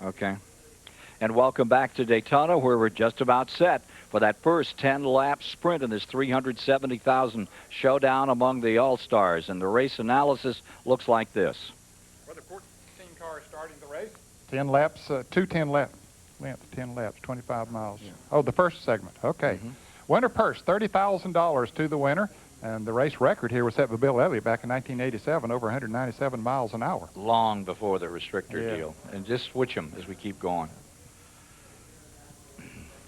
Okay. And welcome back to Daytona, where we're just about set for that first 10-lap sprint in this 370,000 showdown among the All-Stars. And the race analysis looks like this. Well, the 14 cars starting the race. 10 laps, 10 length, 10 laps, 25 miles. Yeah. Oh, the first segment. Okay. Winner purse, $30,000 to the winner. And the race record here was set by Bill Elliott back in 1987, over 197 miles an hour. Long before the restrictor deal. And just switch them as we keep going.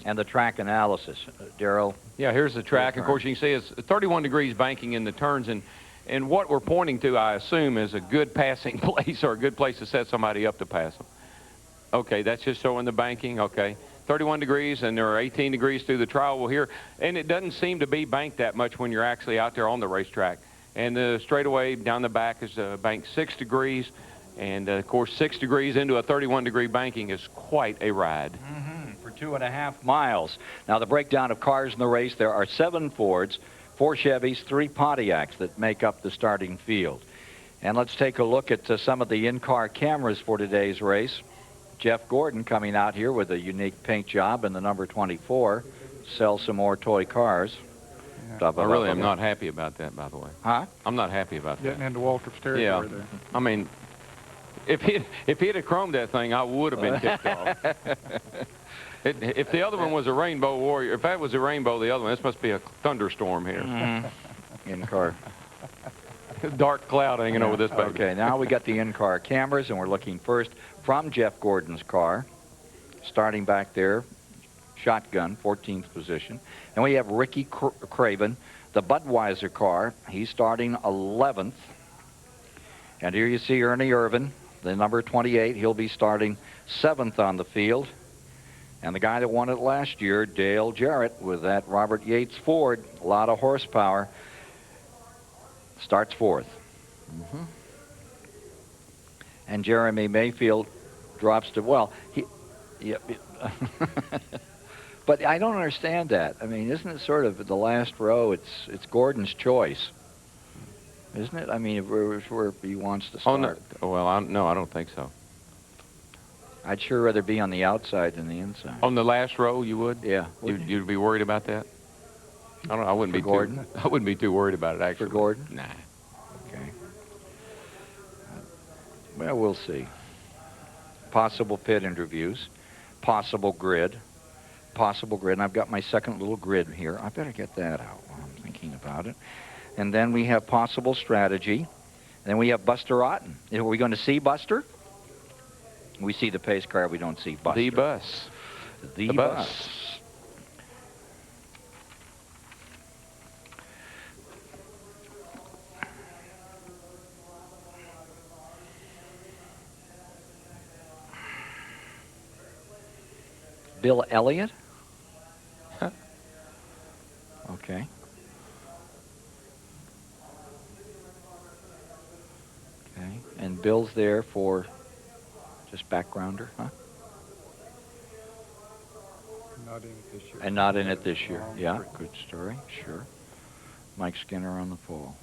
And the track analysis, Darrell. Yeah, here's the track. Of course, you can see it's 31 degrees banking in the turns, and what we're pointing to, I assume, is a good passing place or a good place to set somebody up to pass them. Okay, that's just showing the banking. Okay, 31 degrees, and there are 18 degrees through the trial wheel here, and it doesn't seem to be banked that much when you're actually out there on the racetrack. And the straightaway down the back is banked 6 degrees, and of course 6 degrees into a 31-degree banking is quite a ride. For 2.5 miles. Now the breakdown of cars in the race, there are 7 Fords, 4 Chevys, 3 Pontiacs that make up the starting field. And let's take a look at some of the in-car cameras for today's race. Jeff Gordon coming out here with a unique paint job in the number 24. Sell some more toy cars. Yeah. I really am not happy about that, by the way. Huh? I'm not happy about that. Getting into Waltrip's territory there. I mean, if he'd have chromed that thing, I would have been tipped off. If the other one was a Rainbow Warrior, if that was a Rainbow, the other one, this must be a thunderstorm here. In-car. Dark cloud hanging over this baby. Okay, now we got the in-car cameras, and we're looking first from Jeff Gordon's car. Starting back there, shotgun, 14th position. And we have Ricky Craven, the Budweiser car. He's starting 11th. And here you see Ernie Irvin, the number 28. He'll be starting 7th on the field. And the guy that won it last year, Dale Jarrett, with that Robert Yates Ford, a lot of horsepower, starts 4th. And Jeremy Mayfield drops to, well, but I don't understand that. I mean, isn't it sort of the last row, it's Gordon's choice, isn't it? I mean, where he wants to start. Oh, no. Well, no, I don't think so. I'd sure rather be on the outside than the inside. On the last row, you would? Yeah. You'd be worried about that? I don't know. I wouldn't be Gordon? I wouldn't be too worried about it, actually. For Gordon? Nah. Okay. Well, we'll see. Possible pit interviews. Possible grid. And I've got my second little grid here. I better get that out while I'm thinking about it. And then we have possible strategy. Then we have Buster Otten. Are we going to see Buster? We see the pace car. We don't see Buster. The bus. The bus. Bill Elliott? Okay. Okay. And Bill's there for just backgrounder, huh? Not in it this year. And not in it this year. Yeah, good story, sure. Mike Skinner on the pole.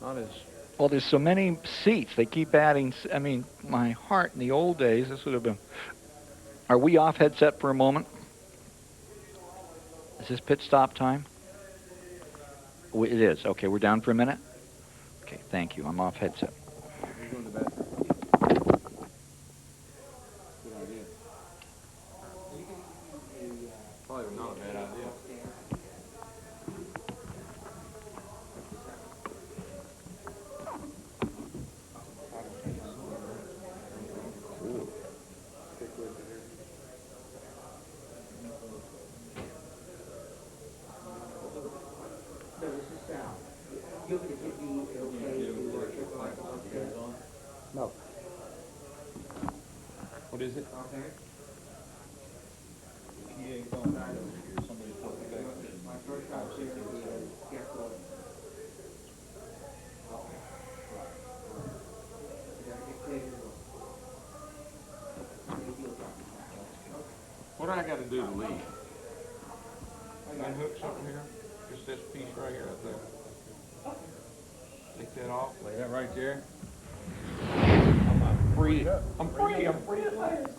Not as... Well, there's so many seats. They keep adding. I mean, my heart, in the old days, this would have been... Are we off headset for a moment? Is this pit stop time? It is. Okay, we're down for a minute? Okay, thank you. I'm off headset. Probably not a bad idea. What is it? What do I got to do to leave? Unhook something here? Just this piece right here, right there. Take that off. Lay that right there. I'm free. I'm free. I'm free at last.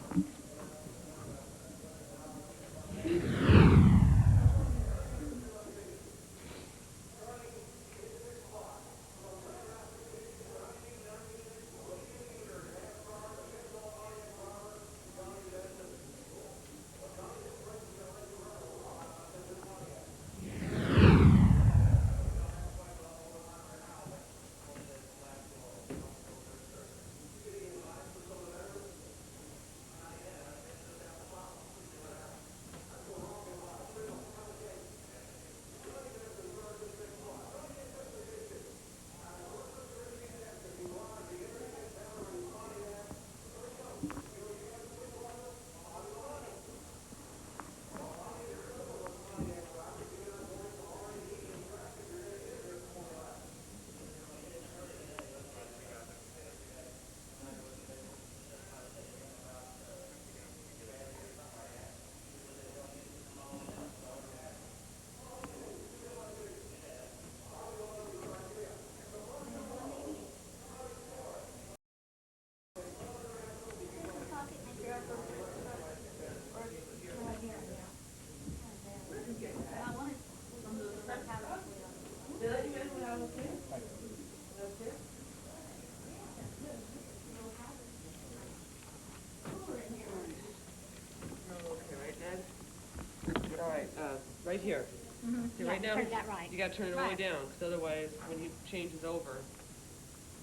Right here. Mm-hmm. See, Yeah, right now, turn that right. you got to turn it all the way Right. down, because otherwise, when he changes over,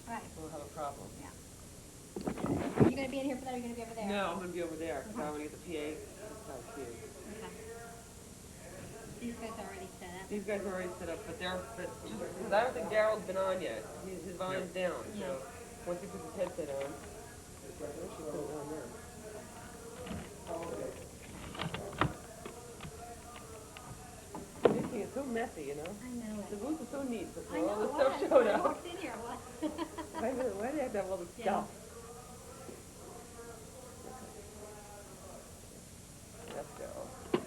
Right. we'll have a problem. Yeah. Are you going to be in here for that, or are you going to be over there? No, I'm going to be over there, because I Okay. want to get the PA here. Okay. These guys are already set up. These guys are already set up, but because I don't think Daryl's been on yet. His volume's down, so once he puts his headset on, she put it on there. It's so messy, you know? I know The it. booth is so neat, but I all know this it stuff was. showed When I up. walked in here, what? Why do they have to have all this Yeah. stuff? Let's go.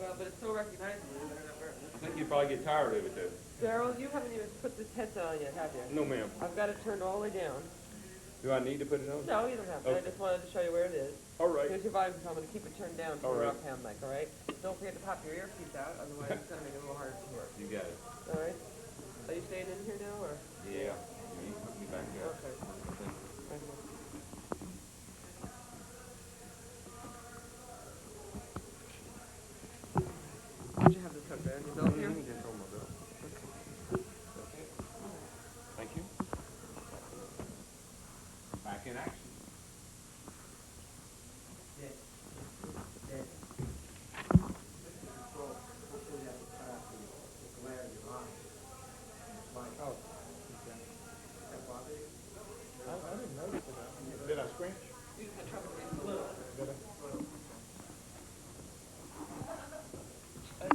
Well, but it's so recognizable. I think you'd probably get tired of it, though. Daryl, you haven't even put this headset on yet, have you? No, ma'am. I've got it turned all the way down. Do I need to put it on? No, you don't have to. I Okay. just wanted to show you where it is. All right. Here's your volume control. I'm going to keep it turned down to All the right. rock hand mic, all right? Don't forget to pop your earpiece out, otherwise it's going to make it a little harder to hear. You got it. All right? Are you staying in here now, or? Yeah. You put me back there. Okay. Thank you. Did you have this hooked in your belt here? Thank you. Back in action. Did I scream?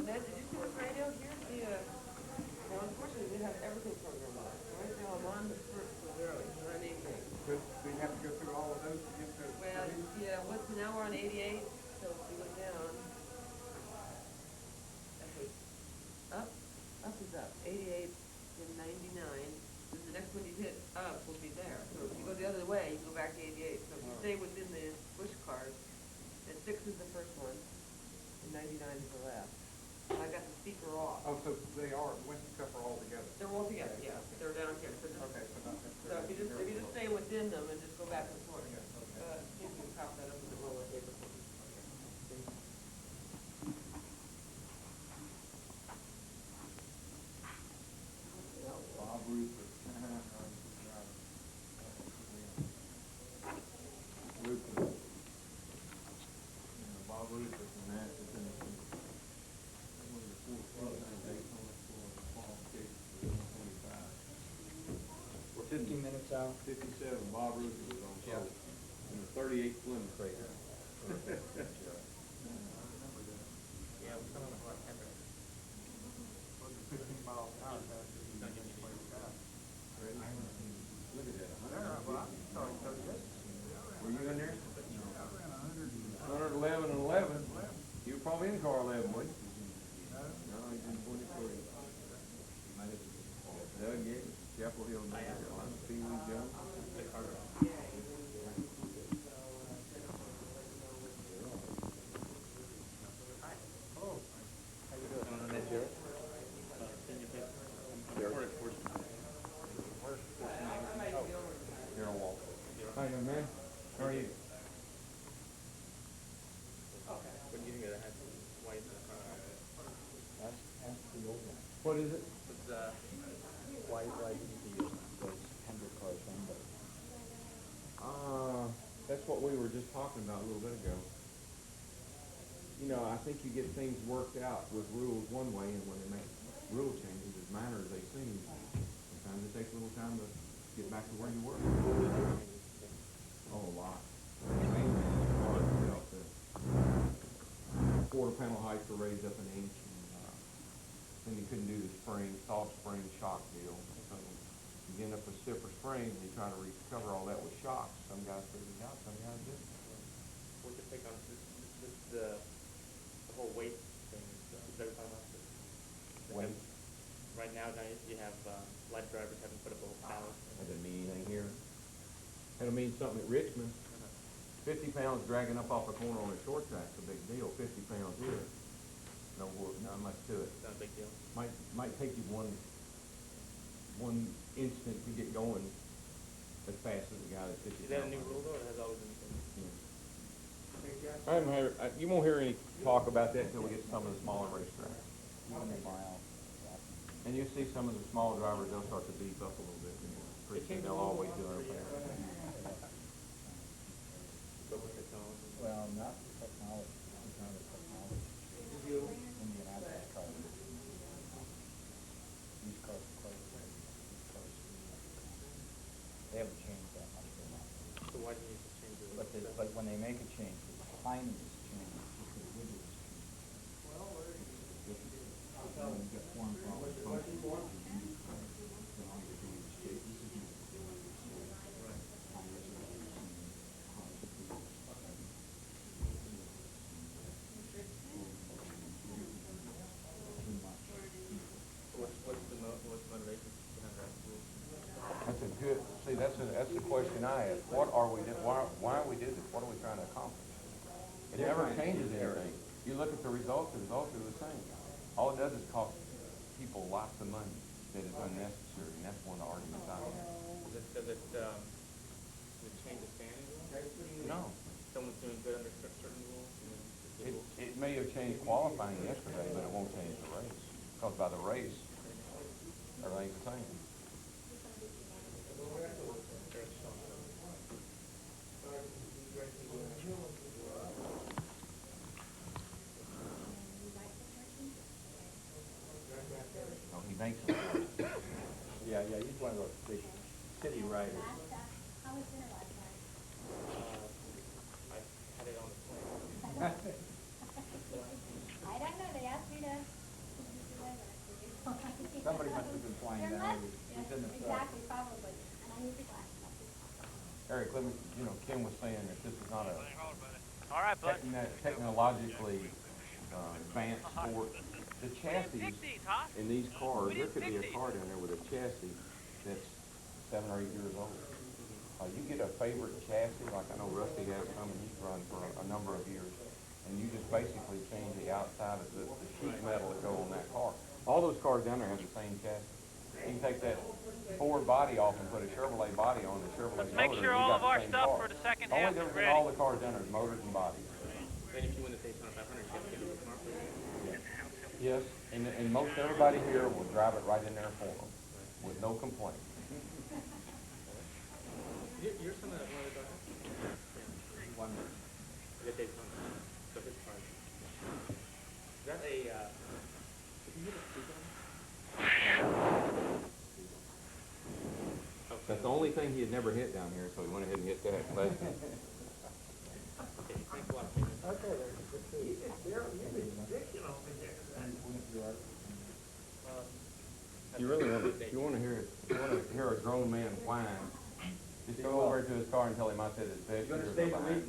Ned, did you see this radio here? Well, unfortunately, we have everything programmed on. Right now, I'm on the first zero. We're on 88. Do you have to go through all of those to get to? Well, yeah, now we're on 88, so if we go down, up is up. 88 and 99. Then the next one you hit up will be there. So if you go the other way, you go back to 88. So if you stay within the Busch cars, then 6 is the first one. 99 to the left. And I got the speaker off. Oh, so they are, Winston Cup are all together? They're all together, yeah. They're down here. So just, Okay, so not so if you just stay within them and just go back and forth. See if you can cop that up in the roll of paper for me. Bob Ruther. Ruther. Bob Ruther from Nashville, Tennessee. Daytona qualification for 125. We're 15 minutes out. 57, Bob Ruther was on pole. In the 38 Plymouth Crater. Yeah, we're coming up like 10 minutes. 15 miles an hour faster than you can play the guy. Ready? Look at that. Were you in there? 111 and 11. You were probably in car 11, weren't you? No, he's in 23. Doug Yates, Chapel Hill, North Carolina, Speedway Jones. Hi, young man. How are you? What do you think of that white That's the old one. What is it? It's Why didn't he use those 100 cars under? That's what we were just talking about a little bit ago. You know, I think you get things worked out with rules one way, and when they make rule changes, as minor as they seem, sometimes it takes a little time to get back to where you were. Oh, a lot. Mainly as far as the quarter panel heights were raised up an inch, and then you couldn't do the spring, soft spring shock deal. So you end up with stiffer springs, and you try to recover all that with shocks. Some guys figure it out, some guys didn't. what's your take on the whole weight thing? Is that what you're talking about? Weight? Right now you have light drivers having put up a ballast. That doesn't mean anything here. That'll mean something at Richmond. 50 pounds dragging up off a corner on a short track's a big deal. 50 pounds here, not much to it. It's not a big deal. Might take you one instant to get going as fast as the guy that's 50 pounds. Is that a new rule though, or has always been? I haven't heard, you won't hear any talk about that until we get to some of the smaller racetracks. Even a mile. And you'll see some of the small drivers, they'll start to beef up a little bit. Pretty soon they'll always do it. Well, not the technology. It's not the technology. Indianapolis cars. These cars are close. These cars. They haven't changed that much. So why do you need to change it? But when they make a change, the timing is changed because the widget is changed. You've got form problems. What's the motivation behind that rule? That's a good, see, that's the question I ask. What are we doing? Why are we doing this? What are we trying to accomplish? It never changes anything. You look at the results are the same. All it does is cost people lots of money that is unnecessary, and that's one of the arguments I have. Does it change the standing rule? No. Someone's doing good under certain rules? And then the rules? It may have changed qualifying yesterday, but it won't change the race. Because by the race, everything's the same. Oh, he makes them. Yeah, he's one of those big city riders. How was dinner last night? I had it on the plane. I don't know, they asked me to. Somebody must have been flying There down. must- He's in the Exactly, probably, and I need the glasses. Eric, let me, Kim was saying that this is not a All right, bud. technologically advanced sport. The chassis in these cars, there could be a car down there with a chassis that's 7 or 8 years old. You get a favorite chassis, like I know Rusty has some, and he's run for a number of years, and you just basically change the outside of the sheet metal that go on that car. All those cars down there have the same chassis. You can take that Ford body off and put a Chevrolet body on the Chevrolet motor. Make sure all of our stuff for the second half Only is difference in ready. all the cars down there is motors and bodies. And if you win the Daytona 500, you get to give it tomorrow. Yes, and most everybody here will drive it right in there for them with no complaint. You're some of that one of the guys? One more. The Daytona. So his car. Is that a, did you get a speed on? That's the only thing he had never hit down here, so he went ahead and hit that last time. Okay, thanks a lot. Okay, good to see You want to hear a grown man whine, just go over to his car and tell him I said his best. You're going to stay behind.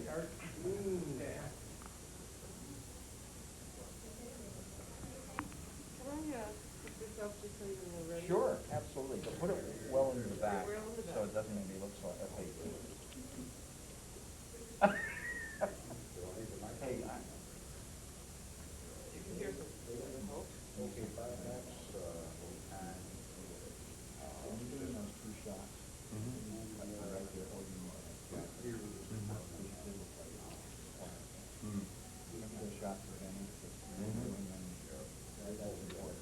Sure, absolutely, but put it well into the back, so it doesn't make me look so FAP. Hey, okay, 5 laps, and I'm doing those 2 shots. Right there, holding my here with the shot for Benny, and then that's important.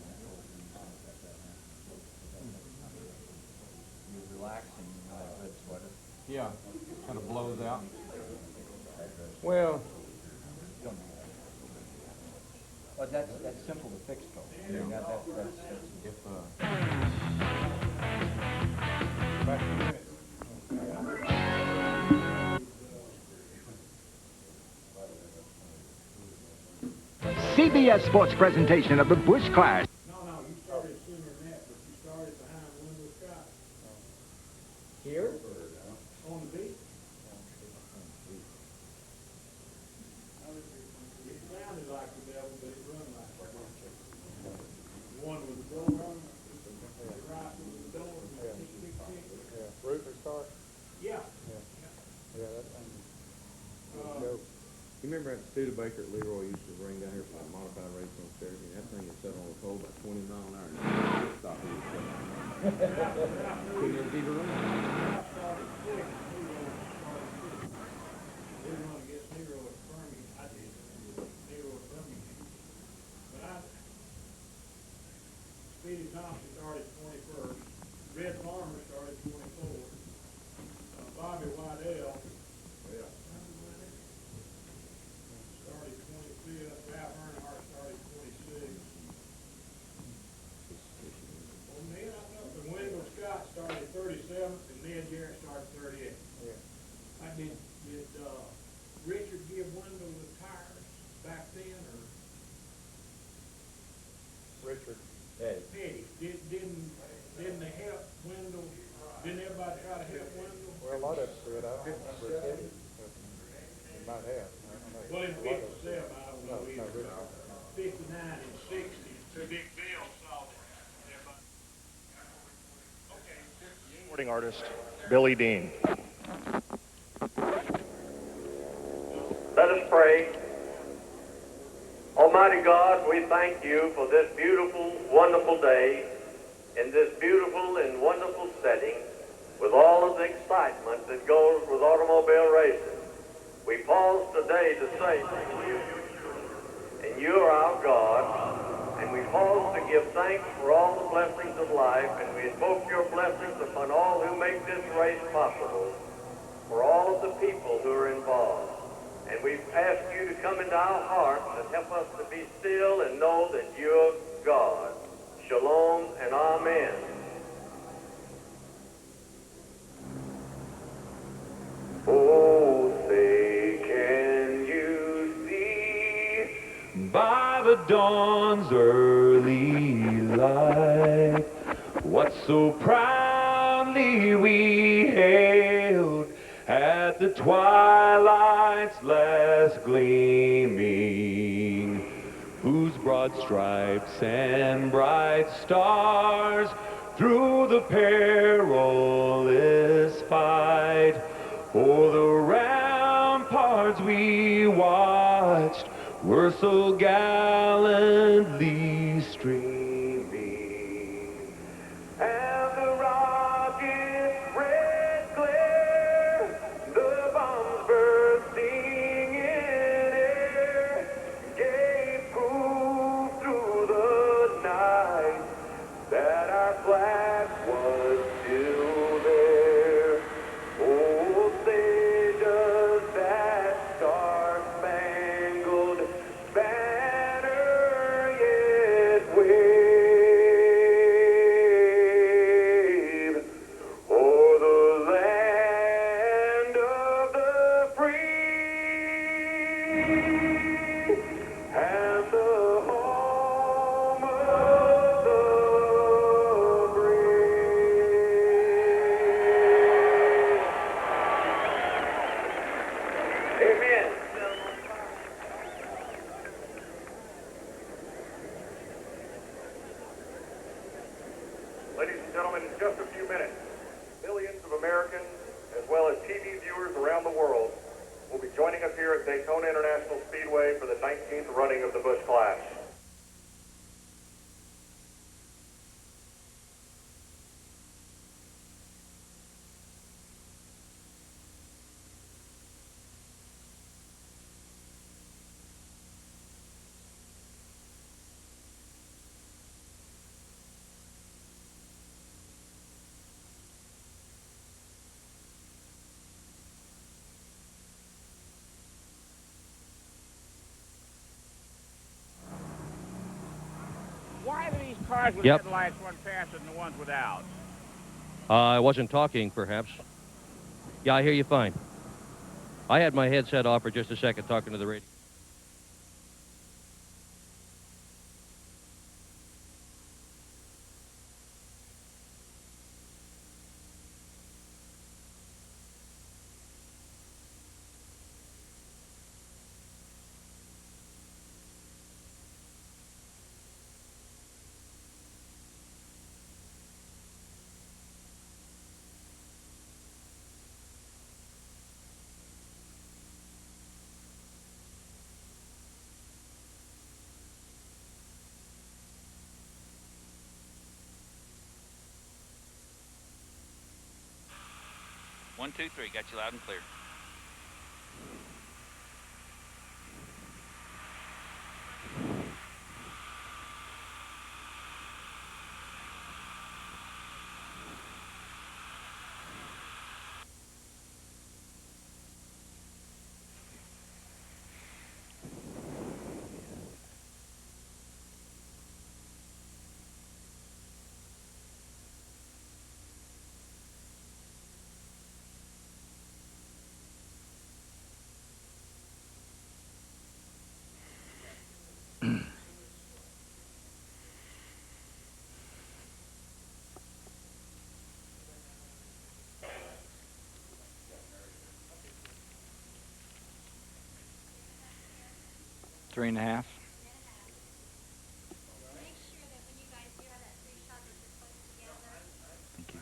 You're relaxing, you know, that red sweater. Yeah, kind of blows out. Well, You don't know that. But that's simple to fix, though. I mean, that's If, back to the minutes. CBS Sports presentation of the Busch Clash. No, you started sooner than that, but you started behind Wendell Scott. Here? On the beach. It sounded like the devil, but it run like the devil. One with the door on, the right with the door, Yeah. tick. Roofer's car? Yeah. Yeah, that thing. you remember that Studebaker Leroy used to bring down here for a modified race on Saturday? That thing is set on the pole about 20 miles an hour. Stop it. Couldn't even keep it running. Didn't want to get Nero at Birmingham. I did. Nero at Birmingham. But Speedy Thompson started 21st. Red Farmer started 24th. Bobby Waddell started 25th. Ralph Earnhardt started 26th. Well, man, I know. And Wendell Scott started 37th, and Ned Jarrett started 38th. Yeah. I did Richard give Wendell the tires back then, or Richard. Petty? Didn't they help Wendell? Didn't everybody try to help Wendell? Well, a lot of us did. I don't remember it. They might have. I don't know. Well, in A lot of us did. 57, I don't know No, either. Richard. 59 and 60, Big Bill saw that. Okay. Sporting artist, Billy Dean. Let us pray. Almighty God, we thank you for this beautiful, wonderful day, in this beautiful and wonderful setting, with all of the excitement that goes with automobile racing. We pause today to say thank you, and you are our God, and we pause to give thanks for all the blessings of life, and we invoke your blessings upon all who make this race possible, for all of the people who are involved. And we ask you to come into our hearts and help us to be still and know that you're God. Shalom and amen. Oh, say, can you see By the dawn's early light, what so proudly we hailed at the twilight's last gleaming, whose broad stripes and bright stars through the perilous fight o'er the ramparts we watched were so gallantly streaming, and the rocket's red glare, the bombs bursting in air, gave proof through the night that our flag was still there. Oh, say does that star-spangled banner yet wave o'er the land of the free and the home of the Amen. Ladies and gentlemen, in just a few minutes, millions of Americans, as well as TV viewers around the world, will be joining us here at Daytona International Speedway for the 19th running of the Busch Clash. Why do these cars with Yep. headlights run faster than the ones without? I wasn't talking, perhaps. Yeah, I hear you fine. I had my headset off for just a second talking to the radio. One, two, three. Got you loud and clear. Three and a half. Thank you.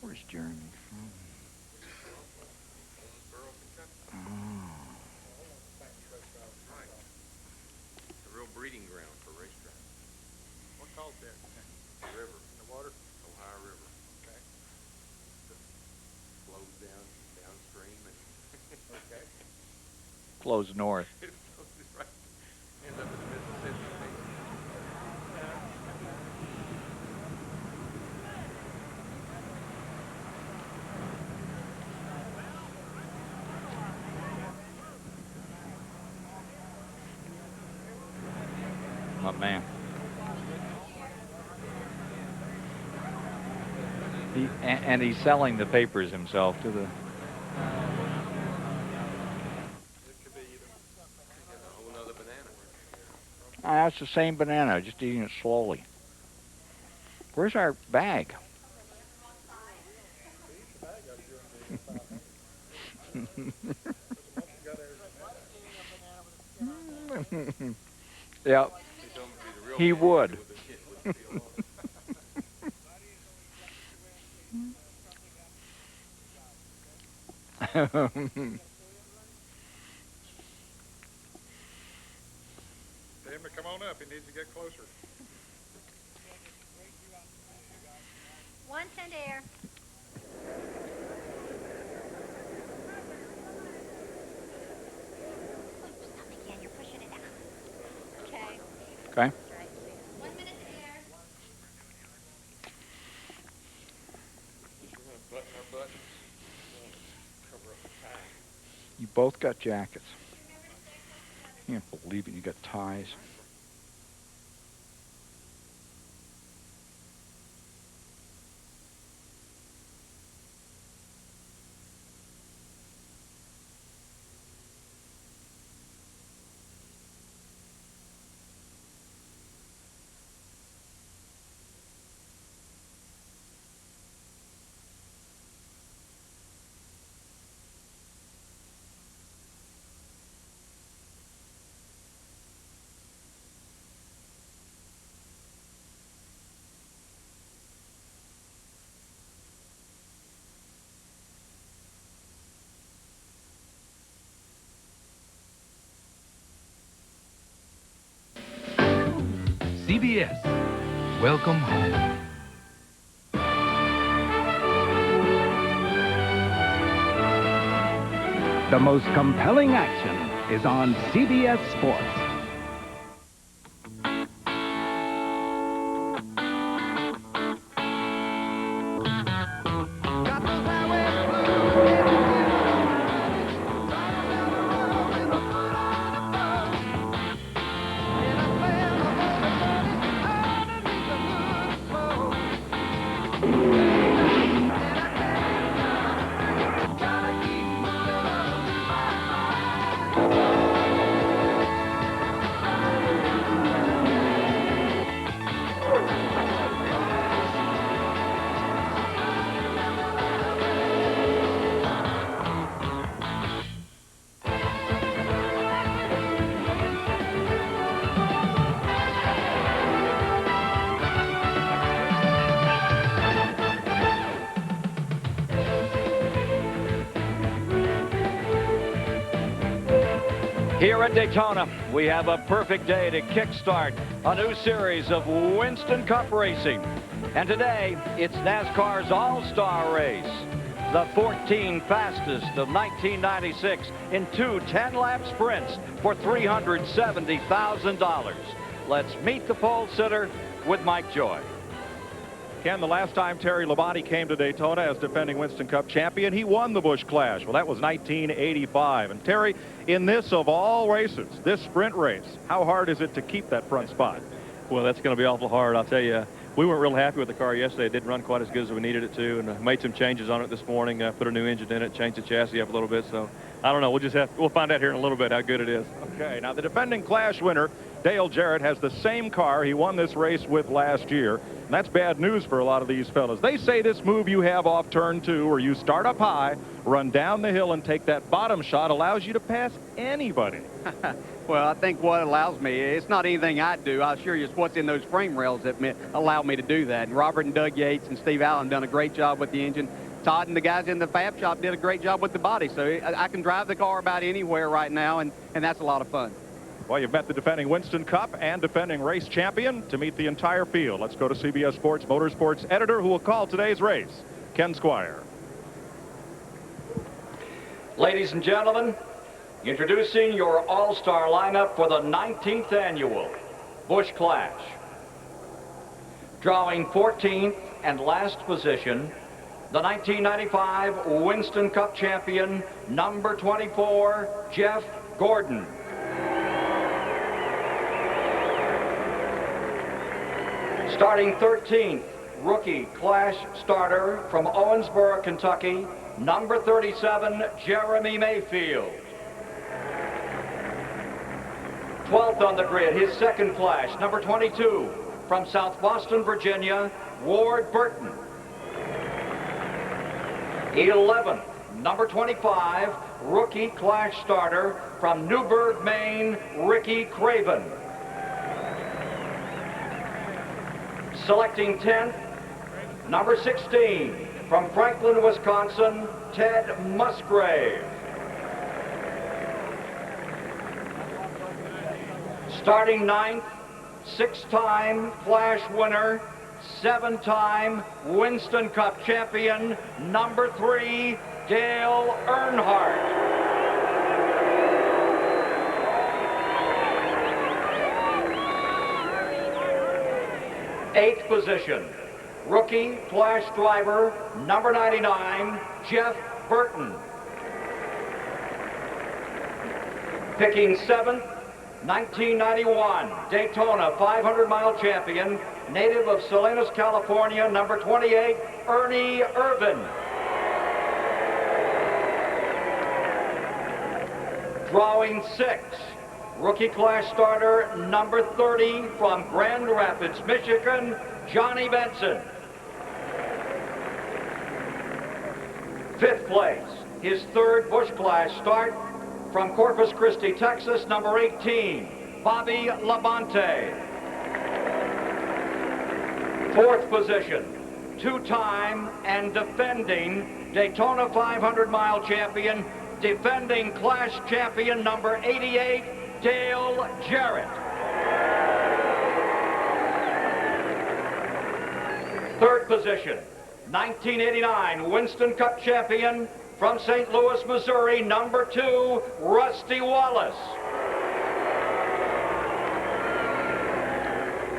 Where's Jeremy from? Oh. A real breeding ground for racetracks. What called that? The river. The water? Ohio River. Okay. Flows downstream and Okay. Flows north. it flows right. Ends up in the Mississippi. My man. And he's selling the papers himself to the... That's the same banana, just eating it slowly. Where's our bag? Yeah, he would. Damon, come on up. He needs to get closer. 110 air. Stop again. You're pushing it out. Okay. Okay. 1 minute to air. You both got jackets. I can't believe it. You got ties. CBS, welcome home. The most compelling action is on CBS Sports. Here at Daytona, we have a perfect day to kickstart a new series of Winston Cup racing. And today, it's NASCAR's All-Star Race. The 14 fastest of 1996 in two 10-lap sprints for $370,000. Let's meet the pole sitter with Mike Joy. Ken, the last time Terry Labonte came to Daytona as defending Winston Cup champion, he won the Busch Clash. Well, that was 1985. And Terry, in this of all races, this sprint race, how hard is it to keep that front spot? Well, that's going to be awful hard. I'll tell you, we weren't real happy with the car yesterday. It didn't run quite as good as we needed it to, and made some changes on it this morning. Put a new engine in it, changed the chassis up a little bit. So I don't know. We'll find out here in a little bit how good it is. Okay, now the defending Clash winner, Dale Jarrett, has the same car he won this race with last year. And that's bad news for a lot of these fellas. They say this move you have off turn 2, where you start up high, run down the hill, and take that bottom shot, allows you to pass anybody. Well, I think what allows me, it's not anything I do. I assure you it's what's in those frame rails that allow me to do that. And Robert and Doug Yates and Steve Allen done a great job with the engine. Todd and the guys in the fab shop did a great job with the body. So I can drive the car about anywhere right now, and that's a lot of fun. Well, you've met the defending Winston Cup and defending race champion. To meet the entire field, let's go to CBS Sports Motorsports editor who will call today's race, Ken Squire. Ladies and gentlemen, introducing your all-star lineup for the 19th annual Busch Clash. Drawing 14th and last position, the 1995 Winston Cup champion, number 24, Jeff Gordon. Starting 13th, rookie class starter from Owensboro, Kentucky, number 37, Jeremy Mayfield. 12th on the grid, his second class, number 22, from South Boston, Virginia, Ward Burton. 11th, number 25, rookie class starter from Newburgh, Maine, Ricky Craven. Selecting 10th, number 16, from Franklin, Wisconsin, Ted Musgrave. Starting 9th, 6-time Flash winner, 7-time Winston Cup champion, number 3, Dale Earnhardt. 8th position, rookie Flash driver, number 99, Jeff Burton. Picking 7th, 1991 Daytona 500-mile champion, native of Salinas, California, number 28, Ernie Irvin. Drawing 6, rookie class starter, number 30, from Grand Rapids, Michigan, Johnny Benson. 5th place, his 3rd Busch class start, from Corpus Christi, Texas, number 18, Bobby Labonte. 4th position, 2-time and defending Daytona 500-mile champion, defending class champion, number 88, Dale Jarrett. 3rd position, 1989 Winston Cup champion, from St. Louis, Missouri, number 2, Rusty Wallace.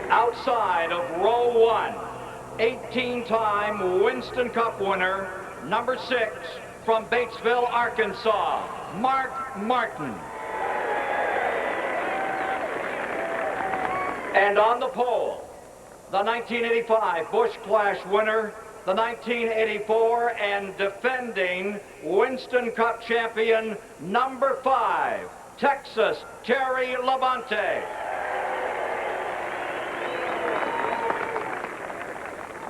Outside of row 1, 18-time Winston Cup winner, number 6, from Batesville, Arkansas, Mark Martin. And on the pole, the 1985 Busch Clash winner, the 1984 and defending Winston Cup champion, number 5, Texas, Terry Labonte.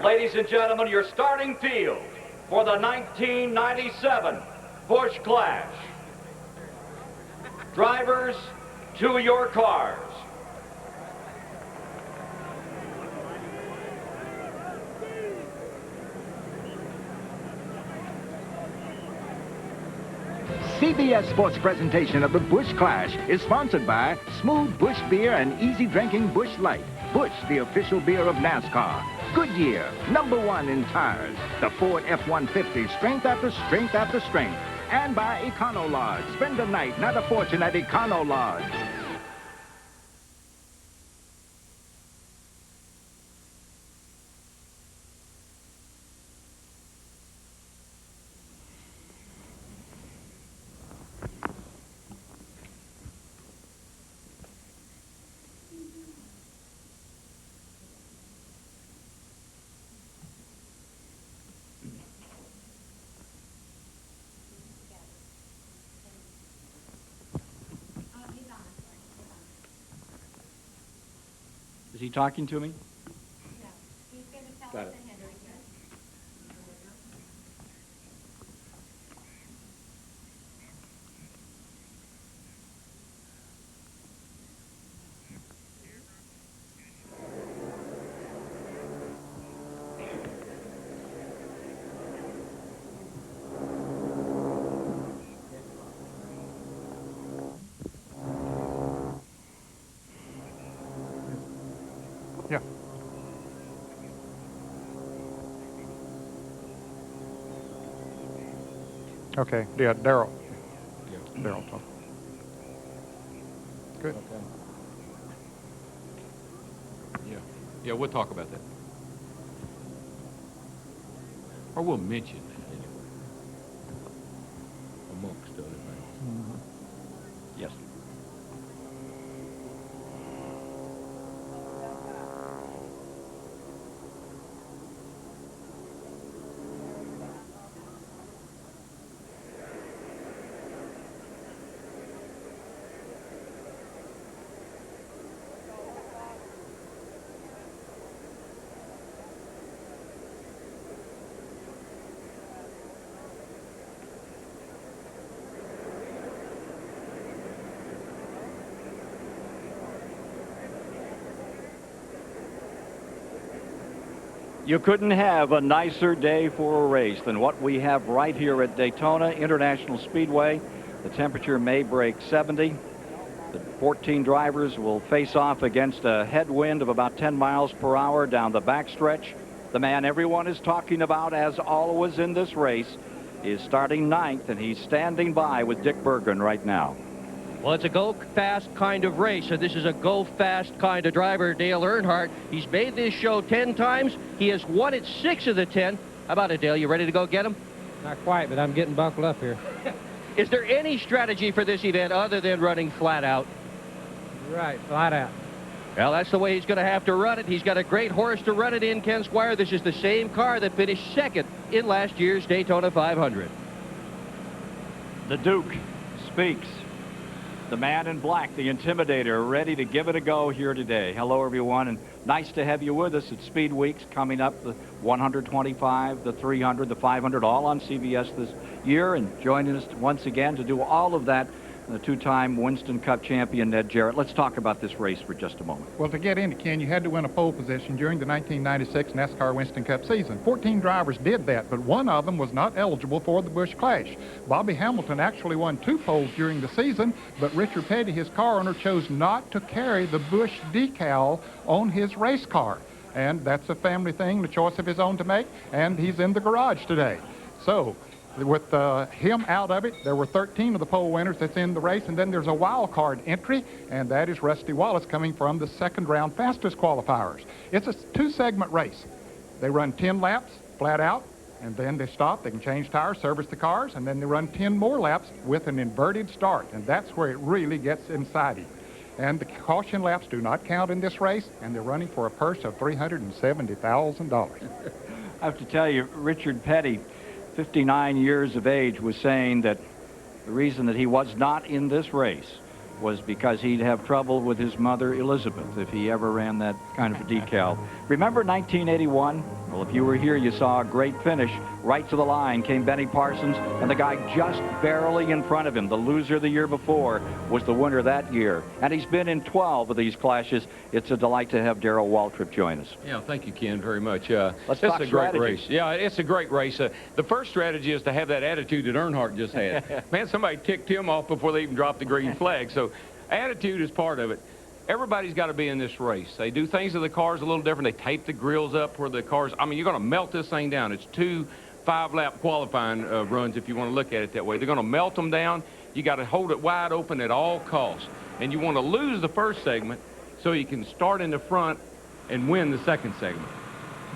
Ladies and gentlemen, your starting field for the 1997 Busch Clash. Drivers, to your cars. CBS Sports presentation of the Busch Clash is sponsored by Smooth Busch Beer and Easy Drinking Busch Light. Busch, the official beer of NASCAR. Goodyear, #1 in tires. The Ford F-150, strength after strength after strength. And by Econo Lodge. Spend the night, not a fortune, at Econo Lodge. Is he talking to me? No, he's going to tell Got us it. the Henry. Yeah. Okay, yeah, Daryl. Daryl, talk. Good. Okay. Yeah, we'll talk about that. Or we'll mention that anyway. Amongst other things. Yes. You couldn't have a nicer day for a race than what we have right here at Daytona International Speedway. The temperature may break 70. The 14 drivers will face off against a headwind of about 10 miles per hour down the backstretch. The man everyone is talking about, as always in this race, is starting 9th, and he's standing by with Dick Bergen right now. Well, it's a go-fast kind of race, and this is a go-fast kind of driver, Dale Earnhardt. He's made this show 10 times. He has won it 6 of the 10. How about it, Dale? You ready to go get him? Not quite, but I'm getting buckled up here. Is there any strategy for this event other than running flat out? Right, flat out. Well, that's the way he's going to have to run it. He's got a great horse to run it in, Ken Squire. This is the same car that finished 2nd in last year's Daytona 500. The Duke speaks. The man in black, the Intimidator, ready to give it a go here today. Hello, everyone, and nice to have you with us at Speed Weeks coming up, the 125, the 300, the 500, all on CBS this year, and joining us once again to do all of that, the two-time Winston Cup champion, Ned Jarrett. Let's talk about this race for just a moment. Well, to get into, Ken, you had to win a pole position during the 1996 NASCAR Winston Cup season. 14 drivers did that, but one of them was not eligible for the Busch Clash. Bobby Hamilton actually won 2 poles during the season, but Richard Petty, his car owner, chose not to carry the Busch decal on his race car. And that's a family thing, the choice of his own to make, and he's in the garage today. So, with him out of it, there were 13 of the pole winners that's in the race, and then there's a wild card entry, and that is Rusty Wallace coming from the second round fastest qualifiers. It's a 2-segment race. They run 10 laps flat out, and then they stop. They can change tires, service the cars, and then they run 10 more laps with an inverted start, and that's where it really gets exciting. And the caution laps do not count in this race, and they're running for a purse of $370,000. I have to tell you, Richard Petty, 59 years of age, was saying that the reason that he was not in this race was because he'd have trouble with his mother Elizabeth if he ever ran that kind of a decal. Remember 1981? Well, if you were here, you saw a great finish. Right to the line came Benny Parsons, and the guy just barely in front of him, the loser the year before, was the winner that year. And he's been in 12 of these clashes. It's a delight to have Darrell Waltrip join us. Yeah, thank you, Ken, very much. Let's talk talk a great strategy. race. Yeah, it's a great race. The first strategy is to have that attitude that Earnhardt just had. Man, somebody ticked him off before they even dropped the green flag. So attitude is part of it. Everybody's got to be in this race. They do things to the cars a little different. They tape the grills up where the cars, I mean, you're going to melt this thing down. It's 2 5-lap qualifying runs if you want to look at it that way. They're going to melt them down. You got to hold it wide open at all costs. And you want to lose the first segment so you can start in the front and win the second segment.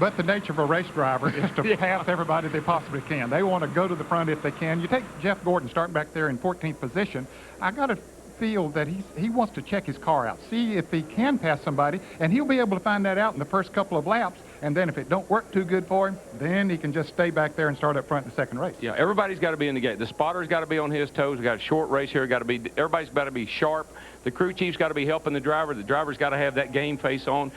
But the nature of a race driver is to pass everybody they possibly can. They want to go to the front if they can. You take Jeff Gordon starting back there in 14th position. I got to feel that he wants to check his car out, see if he can pass somebody, and he'll be able to find that out in the first couple of laps. And then if it don't work too good for him, then he can just stay back there and start up front in the second race. Yeah, everybody's got to be in the gate. The spotter's got to be on his toes. We got a short race here. Everybody's got to be sharp. The crew chief's got to be helping the driver. The driver's got to have that game face on.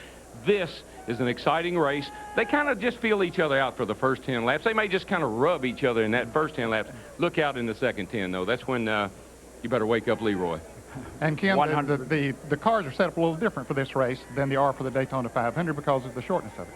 This is an exciting race. They kind of just feel each other out for the first 10 laps. They may just kind of rub each other in that first 10 laps. Look out in the second 10, though. That's when you better wake up Leroy. And Ken, the cars are set up a little different for this race than they are for the Daytona 500 because of the shortness of it.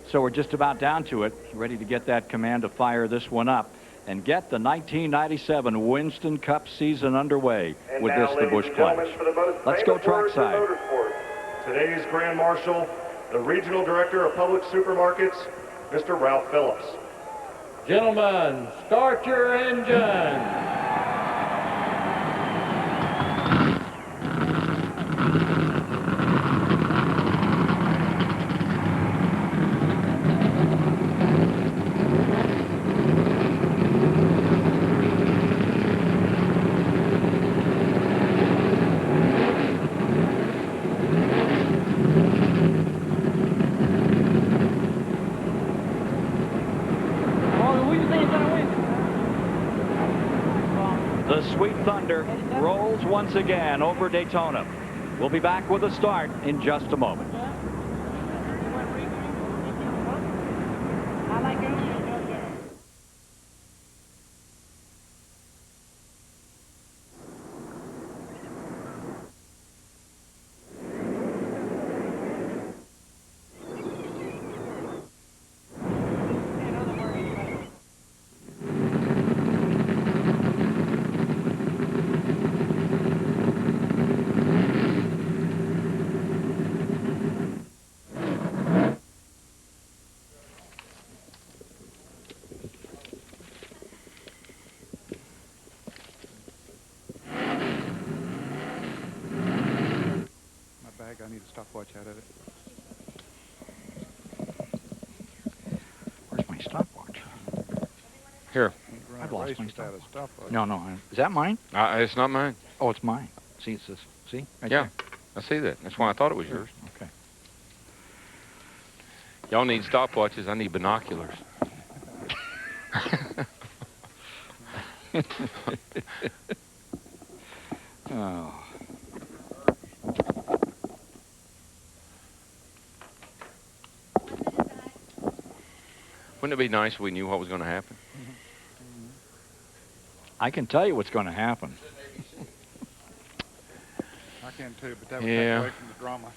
So we're just about down to it, ready to get that command to fire this one up and get the 1997 Winston Cup season underway And with now, this, the Busch ladies and gentlemen, Clash. for the most Let's go famous words in trackside. motorsports, today's Grand Marshal, the Regional Director of Public Supermarkets, Mr. Ralph Phillips. Gentlemen, start your engine. The Sweet Thunder rolls once again over Daytona. We'll be back with a start in just a moment. need a stopwatch out of it. Where's my stopwatch? Here. I've lost my Without a stopwatch. No. Is that mine? It's not mine. Oh, it's mine. See, it's this. See? Right Yeah, there. I see that. That's why I thought it was yours. Okay. Y'all need stopwatches. I need binoculars. Oh. Wouldn't it be nice if we knew what was going to happen? I can tell you what's going to happen. I can too, but that would Yeah. take away from the drama.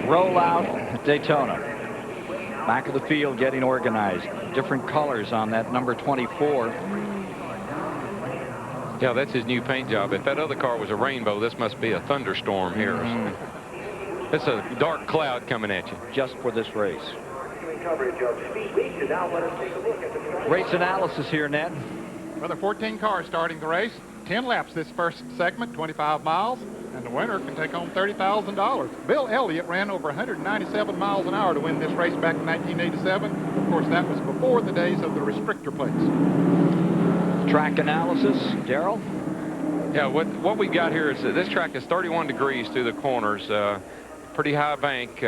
Rollout at Daytona. Back of the field getting organized. Different colors on that number 24. Yeah, that's his new paint job. If that other car was a rainbow, this must be a thunderstorm here. It's a dark cloud coming at you. Just for this race. Coverage of Speedway. Now let us take a look at the Race analysis here, Ned. Well, there are 14 cars starting the race. 10 laps this first segment, 25 miles. And the winner can take home $30,000. Bill Elliott ran over 197 miles an hour to win this race back in 1987. Of course, that was before the days of the restrictor plates. Track analysis, Darrell? Yeah, what we've got here is this track is 31 degrees through the corners. Pretty high bank.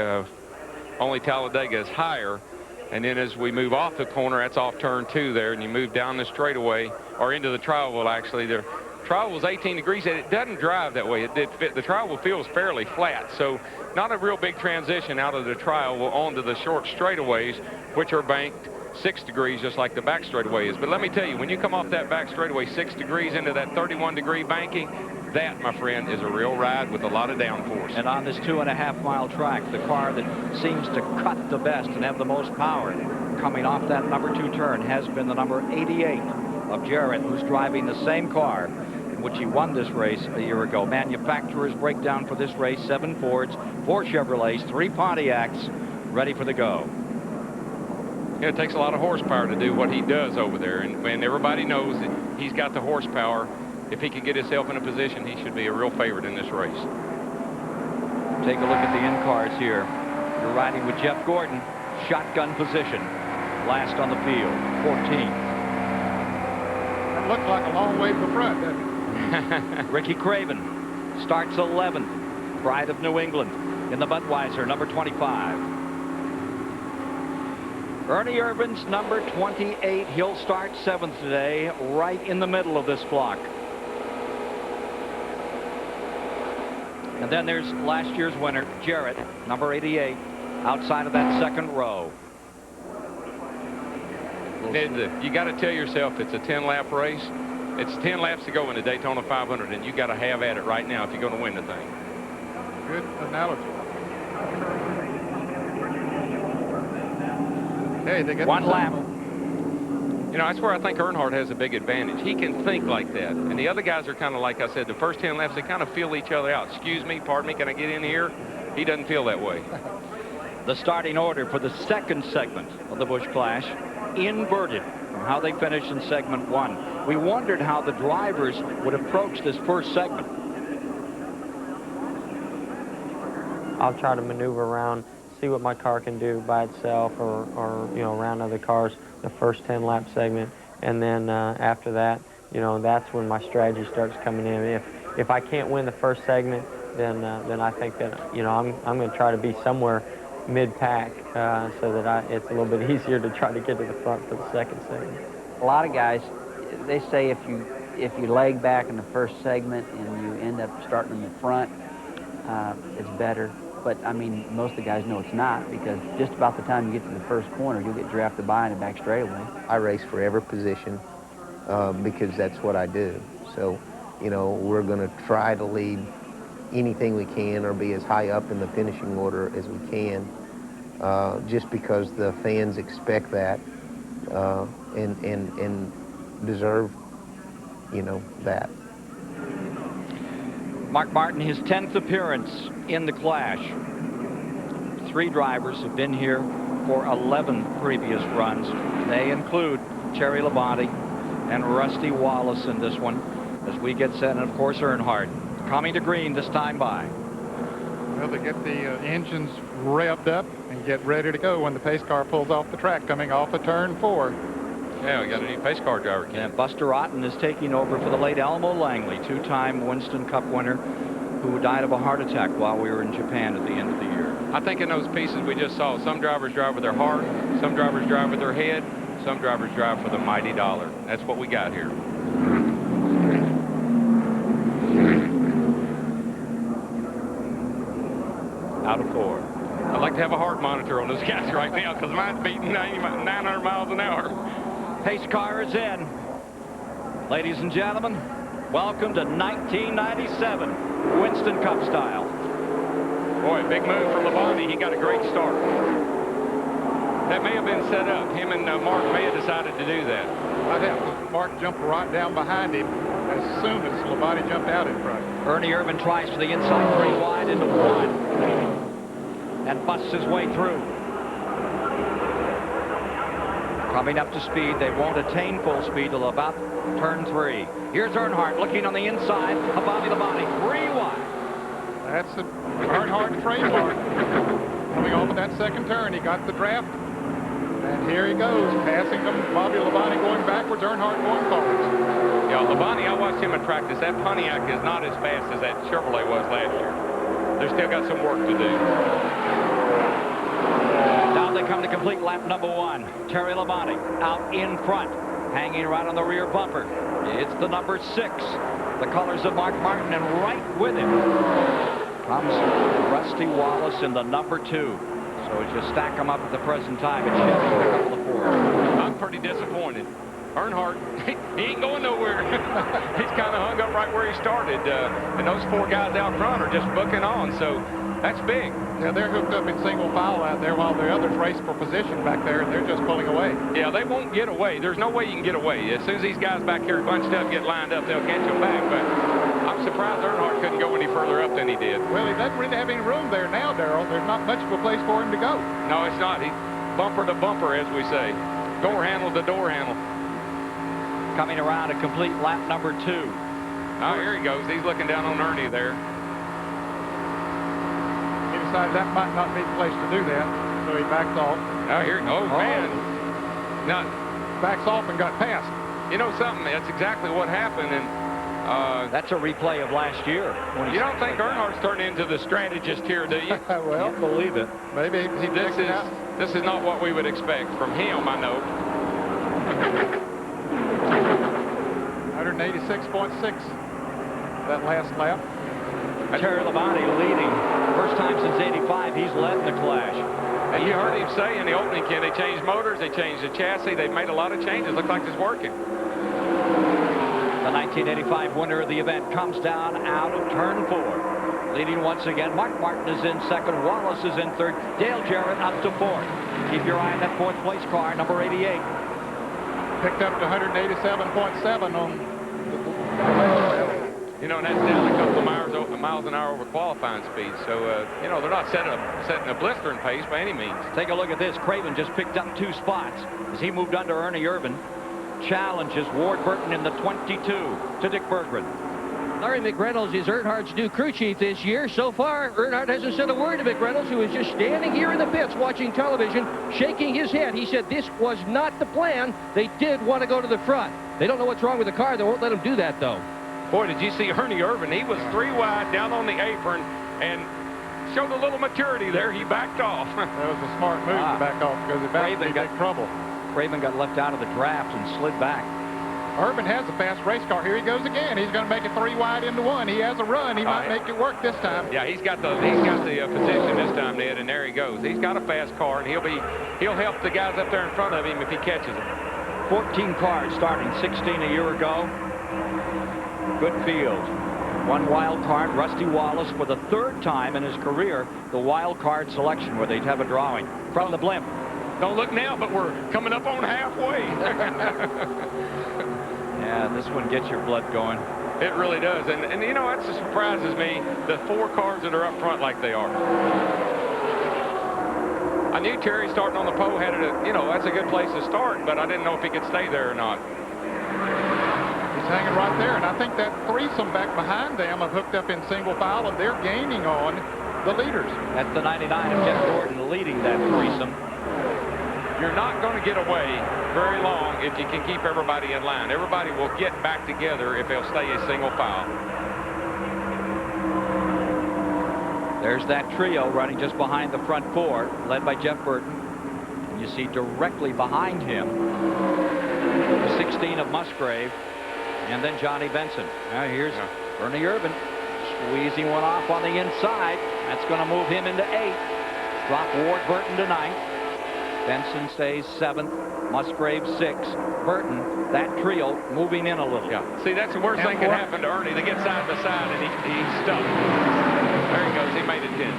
Only Talladega is higher. And then as we move off the corner, that's off turn 2 there, and you move down the straightaway, or into the trial wheel, actually. The trial wheel's 18 degrees, and it doesn't drive that way. It did fit. The trial wheel feels fairly flat, so not a real big transition out of the trial wheel onto the short straightaways, which are banked 6 degrees, just like the back straightaway is. But let me tell you, when you come off that back straightaway 6 degrees into that 31-degree banking, that, my friend, is a real ride with a lot of downforce. And on this 2.5-mile track, the car that seems to cut the best and have the most power coming off that number 2 turn has been the number 88 of Jarrett, who's driving the same car in which he won this race a year ago. Manufacturer's breakdown for this race: 7 Fords, 4 Chevrolets, 3 Pontiacs, ready for the go. Yeah, it takes a lot of horsepower to do what he does over there, and everybody knows that he's got the horsepower. If he can get himself in a position, he should be a real favorite in this race. Take a look at the in-cars here. You're riding with Jeff Gordon, shotgun position, last on the field, 14th. That looked like a long way to the front, doesn't it? Ricky Craven starts 11th, pride of New England in the Budweiser, number 25. Ernie Irvin's number 28. He'll start 7th today, right in the middle of this block. And then there's last year's winner, Jarrett, number 88, outside of that second row. Ned, you got to tell yourself it's a 10-lap race. It's 10 laps to go in the Daytona 500, and you got to have at it right now if you're going to win the thing. Good analogy. Hey, they get one lap. You know, that's where I think Earnhardt has a big advantage. He can think like that. And the other guys are kind of, like I said, the first 10 laps, they kind of feel each other out. Excuse me, pardon me, can I get in here? He doesn't feel that way. The starting order for the second segment of the Busch Clash, inverted from how they finished in segment 1. We wondered how the drivers would approach this first segment. I'll try to maneuver around, see what my car can do by itself or you know, around other cars the first 10 lap segment, and then after that, you know, that's when my strategy starts coming in. If I can't win the first segment, then I think that, you know, I'm going to try to be somewhere mid-pack so that it's a little bit easier to try to get to the front for the second segment. A lot of guys, they say if you if you lag back in the first segment and you end up starting in the front, it's better. But, I mean, most of the guys know it's not, because just about the time you get to the first corner, you'll get drafted by in the back straightaway. I race for every position because that's what I do. So, you know, we're going to try to lead anything we can or be as high up in the finishing order as we can, just because the fans expect that and deserve, you know, that. Mark Martin, his 10th appearance in the Clash. 3 drivers have been here for 11 previous runs. They include Terry Labonte and Rusty Wallace in this one, as we get set, and of course Earnhardt coming to green this time by. Well, they get the engines revved up and get ready to go when the pace car pulls off the track, coming off of turn 4. Yeah, we got a new pace car driver. And Buster Otten is taking over for the late Elmo Langley, 2-time Winston Cup winner, who died of a heart attack while we were in Japan at the end of the year. I think in those pieces we just saw, some drivers drive with their heart, some drivers drive with their head, some drivers drive for the mighty dollar. That's what we got here. Out of 4. I'd like to have a heart monitor on those guys right now, because mine's beating 900 miles an hour. Pace car is in. Ladies and gentlemen, welcome to 1997 Winston Cup style. Boy, big move for Labonte. He got a great start. That may have been set up. Him and Mark may have decided to do that. I think Mark jumped right down behind him as soon as Labonte jumped out in front. Ernie Irvan tries for the inside 3 wide into 1 and busts his way through. Coming up to speed, they won't attain full speed till about turn 3. Here's Earnhardt looking on the inside of Bobby Labonte, 3 wide. That's the Earnhardt trademark. Coming off of that second turn, he got the draft, and here he goes, passing them. Bobby Labonte going backwards, Earnhardt going forwards. Yeah, Labonte, I watched him in practice. That Pontiac is not as fast as that Chevrolet was last year. They've still got some work to do. Now they come to complete lap number 1. Terry Labonte out in front, hanging right on the rear bumper. It's the number 6, the colors of Mark Martin, and right with him comes Rusty Wallace in the number 2. So as you stack them up at the present time, it's Chevy pick up the 4. I'm pretty disappointed. Earnhardt, he ain't going nowhere. He's kind of hung up right where he started. And those 4 guys out front are just booking on, so that's big. Yeah, they're hooked up in single file out there while the others race for position back there, and they're just pulling away. Yeah, they won't get away. There's no way you can get away. As soon as these guys back here bunched up, get lined up, they'll catch them back. But I'm surprised Earnhardt couldn't go any further up than he did. Well, he doesn't really have any room there now, Darrell. There's not much of a place for him to go. No, it's not. He's bumper to bumper, as we say. Door handle to door handle. Coming around to complete lap number 2. Oh, here he goes. He's looking down on Ernie there. He decided that might not be the place to do that, so he backs off. Oh, here. Oh, man. Now, backs off and got passed. You know something? That's exactly what happened. And that's a replay of last year. You don't think Earnhardt's turned into the strategist here, do you? Well, can't believe it. Maybe he this is not what we would expect from him, I know. 186.6 that last lap. Terry Labonte leading. First time since '85 he's led in the Clash. And you heard him say in the opening, Ken, they changed motors, they changed the chassis, they've made a lot of changes. Looks like it's working. The 1985 winner of the event comes down out of turn 4. Leading once again, Mark Martin is in second, Wallace is in third, Dale Jarrett up to 4th. Keep your eye on that 4th place car, number 88. Picked up to 187.7 on you know, and that's down a couple of miles an hour over qualifying speed. So, you know, they're not setting a blistering pace by any means. Take a look at this. Craven just picked up 2 spots as he moved under Ernie Irvan. Challenges Ward Burton in the 22 to Dick Berggren. Larry McReynolds is Earnhardt's new crew chief this year. So far, Earnhardt hasn't said a word to McReynolds, who is just standing here in the pits watching television, shaking his head. He said this was not the plan. They did want to go to the front. They don't know what's wrong with the car. They won't let him do that, though. Boy, did you see Ernie Irvan? He was 3 wide down on the apron and showed a little maturity there. He backed off. That was a smart move to back off because it about to be big trouble. Craven got left out of the draft and slid back. Urban has a fast race car. Here he goes again. He's going to make it 3 wide into 1. He has a run. He might make it work this time. Yeah, he's got the position this time, Ned, and there he goes. He's got a fast car, and he'll help the guys up there in front of him if he catches them. 14 cars starting, 16 a year ago. Good field. One wild card, Rusty Wallace, for the 3rd time in his career, the wild card selection where they'd have a drawing from the blimp. Don't look now, but we're coming up on halfway. Yeah, this one gets your blood going. It really does. And you know, that surprises me, the 4 cars that are up front like they are. I knew Terry starting on the pole had it, that's a good place to start, but I didn't know if he could stay there or not. He's hanging right there, and I think that threesome back behind them have hooked up in single file, and they're gaining on the leaders. That's the 99 of Jeff Gordon leading that threesome. You're not going to get away very long if you can keep everybody in line. Everybody will get back together if they'll stay a single file. There's that trio running just behind the front 4, led by Jeff Burton. And you see directly behind him the 16 of Musgrave, and then Johnny Benson. Now here's Bernie Urban squeezing one off on the inside. That's going to move him into 8th. Drop Ward Burton to 9th. Benson stays 7th, Musgrave 6th, Burton, that trio moving in a little. Yeah. See, that's the worst thing that can happen to Ernie. They get side by side and he's stuck. There he goes. He made it 10.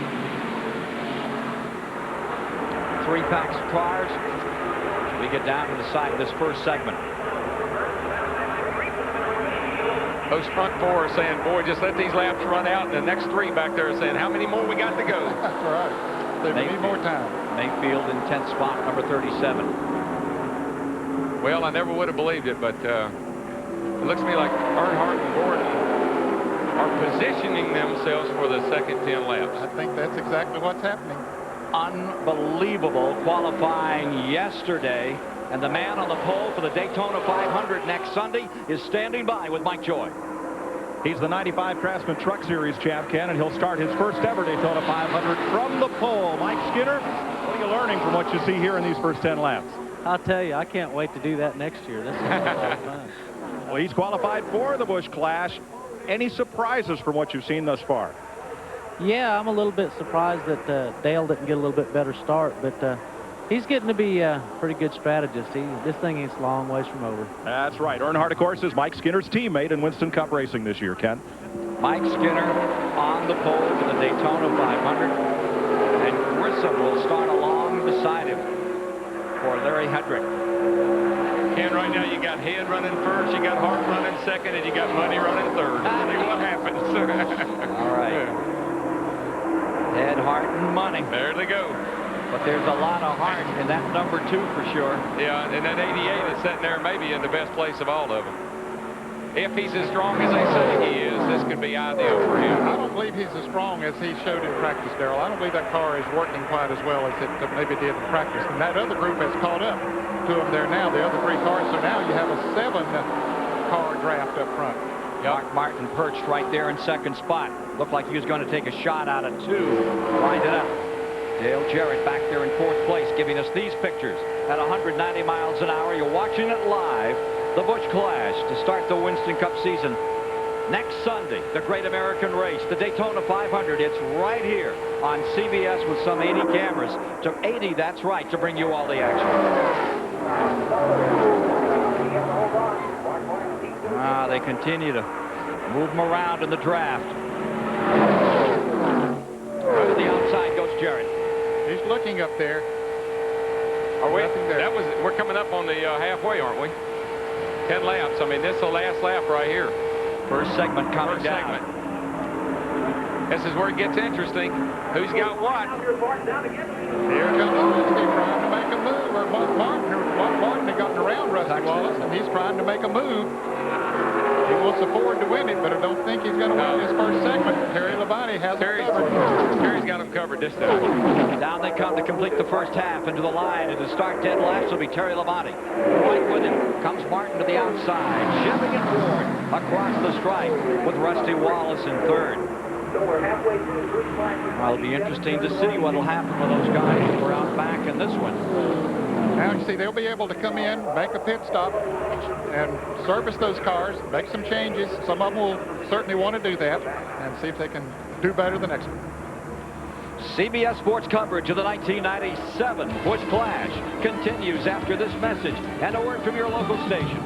3 packs of cars. We get down to the side of this first segment. Those front 4 are saying, boy, just let these laps run out. And the next 3 back there are saying, how many more we got to go? That's right. They need more time. Mayfield in 10th spot, number 37. Well, I never would have believed it, but it looks to me like Earnhardt and Gordon are positioning themselves for the second 10 laps. I think that's exactly what's happening. Unbelievable qualifying yesterday, and the man on the pole for the Daytona 500 next Sunday is standing by with Mike Joy. He's the 95 Craftsman Truck Series champ, Ken, and he'll start his first ever Daytona 500 from the pole. Mike Skinner, what are you learning from what you see here in these first 10 laps? I'll tell you, I can't wait to do that next year. This is a lot of fun. Well, he's qualified for the Busch Clash. Any surprises from what you've seen thus far? Yeah, I'm a little bit surprised that Dale didn't get a little bit better start, but he's getting to be a pretty good strategist. This thing is a long ways from over. That's right. Earnhardt, of course, is Mike Skinner's teammate in Winston Cup racing this year, Ken. Mike Skinner on the pole for the Daytona 500. And Grissom will start along beside him for Larry Hedrick. Ken, right now you got Head running first, you got Hart running second, and you got Money running third. See what happens. All right. Head, Hart, and Money. There they go. But there's a lot of heart in that number 2 for sure. Yeah, and that 88 is sitting there maybe in the best place of all of them. If he's as strong as they say he is, this could be ideal for him. I don't believe he's as strong as he showed in practice, Darrell. I don't believe that car is working quite as well as it maybe did in practice. And that other group has caught up to him there now, the other 3 cars. So now you have a 7-car draft up front. Mark Martin perched right there in 2nd spot. Looked like he was going to take a shot out of 2. Lined it up. Dale Jarrett back there in 4th place, giving us these pictures at 190 miles an hour. You're watching it live, the Busch Clash, to start the Winston Cup season. Next Sunday, the Great American Race, the Daytona 500. It's right here on CBS with some 80 cameras. To 80, that's right, to bring you all the action. They continue to move them around in the draft. To the outside goes Jarrett. He's looking up there. Are we? We're coming up on the halfway, aren't we? 10 laps. I mean, this is the last lap right here. First segment coming down. This is where it gets interesting. Who's got what? Here comes Rusty trying to make a move. Or Martin had gotten around Rusty Wallace, and he's trying to make a move. He wants to Ford to win it, but I don't think he's going to win this first segment. Terry Labonte has him covered. Terry's got him covered this time. Down they come to complete the first half. Into the line, and to start 10 laps will be Terry Labonte. Right with him comes Martin to the outside, shoving it forward across the stripe with Rusty Wallace in 3rd. Well, it'll be interesting to see what will happen with those guys who are out back in this one. Now you see they'll be able to come in, make a pit stop, and service those cars, make some changes. Some of them will certainly want to do that, and see if they can do better the next one. CBS Sports coverage of the 1997 Busch Clash continues after this message and a word from your local station.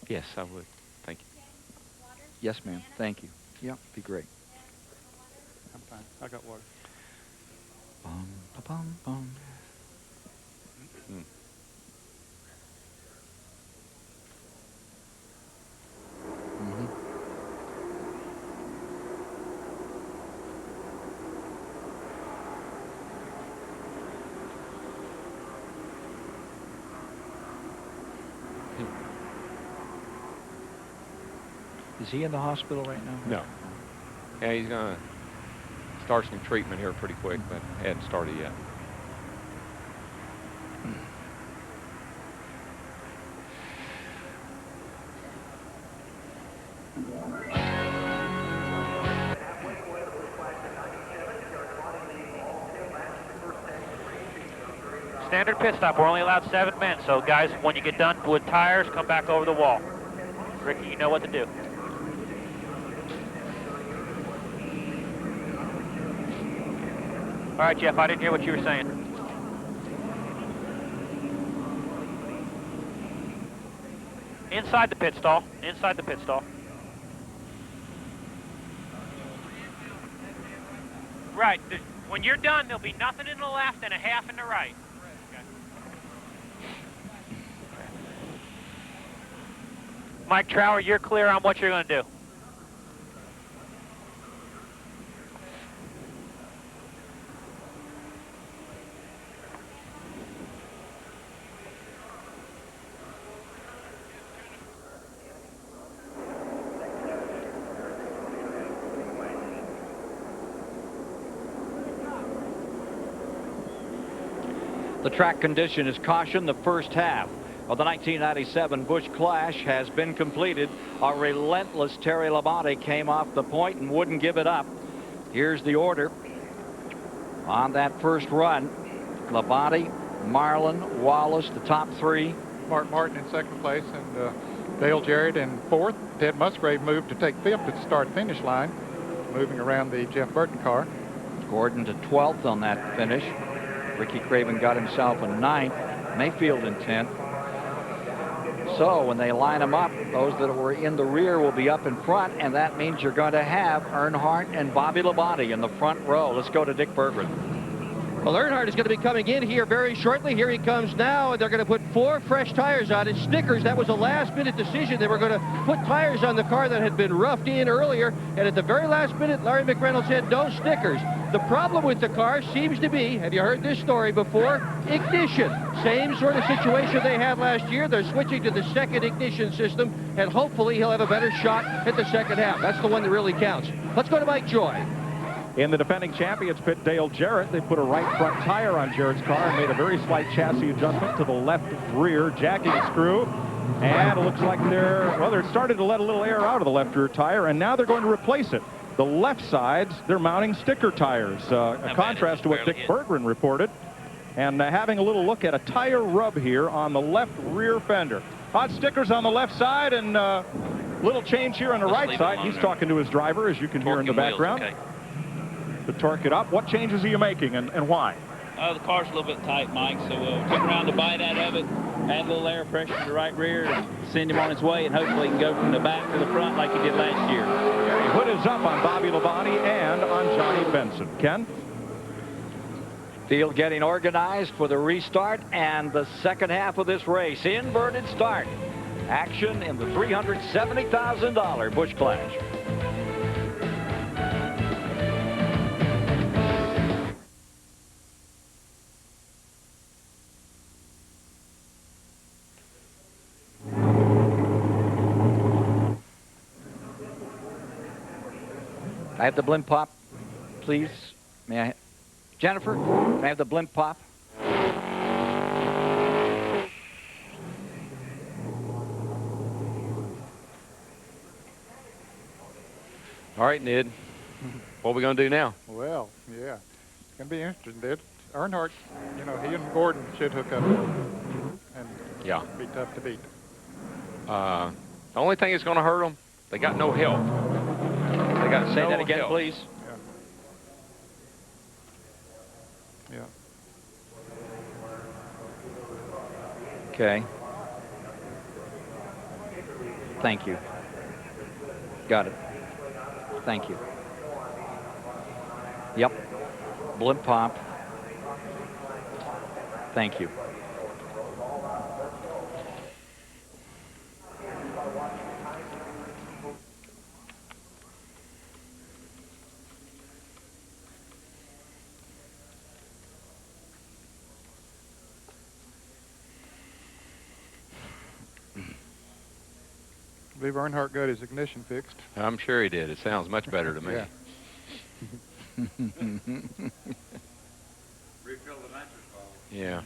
Yes, I would. Thank you. Yes, ma'am. Thank you. Yeah, be great. I'm fine. I got water. Bum, ba-bum, bum. Is he in the hospital right now? No. Yeah, he's going to start some treatment here pretty quick, but hadn't started yet. Standard pit stop. We're only allowed 7 men. So, guys, when you get done with tires, come back over the wall. Ricky, you know what to do. All right, Jeff, I didn't hear what you were saying. Inside the pit stall. Inside the pit stall. Right. When you're done, there'll be nothing in the left and a half in the right. Okay. Mike Trower, you're clear on what you're going to do. The track condition is caution. The first half of the 1997 Busch Clash has been completed. A relentless Terry Labonte came off the point and wouldn't give it up. Here's the order. On that first run, Labonte, Marlin, Wallace, the top 3. Mark Martin in second place, and Dale Jarrett in fourth. Ted Musgrave moved to take fifth at the start-finish line, moving around the Jeff Burton car. Gordon to 12th on that finish. Ricky Craven got himself a 9th. Mayfield in 10th. So when they line them up, those that were in the rear will be up in front, and that means you're going to have Earnhardt and Bobby Labonte in the front row. Let's go to Dick Berggren. Well, Earnhardt is going to be coming in here very shortly. Here he comes now, and they're going to put 4 fresh tires on it. Stickers, that was a last-minute decision. They were going to put tires on the car that had been roughed in earlier, and at the very last minute, Larry McReynolds said no stickers. The problem with the car seems to be, have you heard this story before? Ignition. Same sort of situation they had last year. They're switching to the second ignition system, and hopefully he'll have a better shot at the second half. That's the one that really counts. Let's go to Mike Joy. In the defending champions pit, Dale Jarrett, they put a right front tire on Jarrett's car and made a very slight chassis adjustment to the left rear jacking screw. And it looks like they're starting to let a little air out of the left rear tire, and now they're going to replace it. The left sides, they're mounting sticker tires, a contrast to what Dick Berggren reported. And having a little look at a tire rub here on the left rear fender. Hot stickers on the left side, and little change here on the right side. He's talking to his driver, as you can hear in the background. Okay. To torque it up. What changes are you making, and why? The car's a little bit tight, Mike, so took around to bite out of it, add a little air pressure to the right rear, and send him on his way, and hopefully he can go from the back to the front like he did last year. Gary Hood is up on Bobby Labonte and on Johnny Benson. Ken? Field getting organized for the restart and the second half of this race. Inverted start. Action in the $370,000 Busch Clash. I have the blimp pop, please. May I? Jennifer, can I have the blimp pop? All right, Ned. What are we going to do now? Well, yeah. It's going to be interesting, Ned. Earnhardt, you know, he and Gordon should hook up and Yeah. be tough to beat. The only thing that's going to hurt them, they got no help. They got Say no that again, help. please. Yeah. Okay. Thank you. Got it. Thank you. Yep. Blimp pop. Thank you. I believe Earnhardt got his ignition fixed. I'm sure he did. It sounds much better to me. Yeah. Yeah.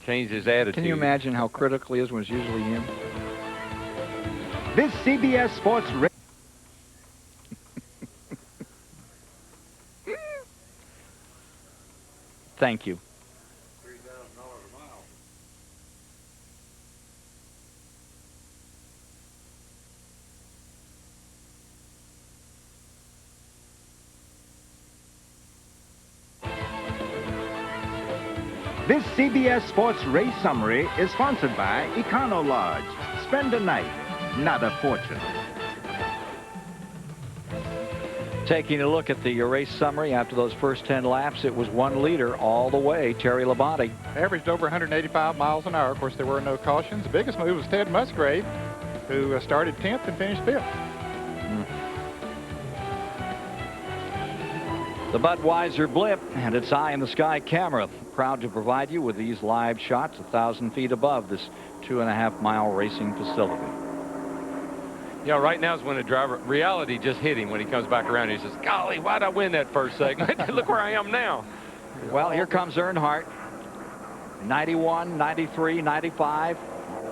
Changed his attitude. Can you imagine how critical he is when it's usually him? This CBS Sports Thank you. This CBS Sports Race Summary is sponsored by Econo Lodge. Spend a night, not a fortune. Taking a look at the race summary after those first 10 laps, it was 1 leader all the way, Terry Labonte. Averaged over 185 miles an hour. Of course, there were no cautions. The biggest move was Ted Musgrave, who started 10th and finished 5th. The Budweiser Blip and its Eye in the Sky camera, proud to provide you with these live shots 1,000 feet above this 2.5-mile racing facility. Yeah, right now is when the driver, reality just hit him when he comes back around. He says, golly, why'd I win that first segment? Look where I am now. Well, here comes Earnhardt. 91, 93, 95.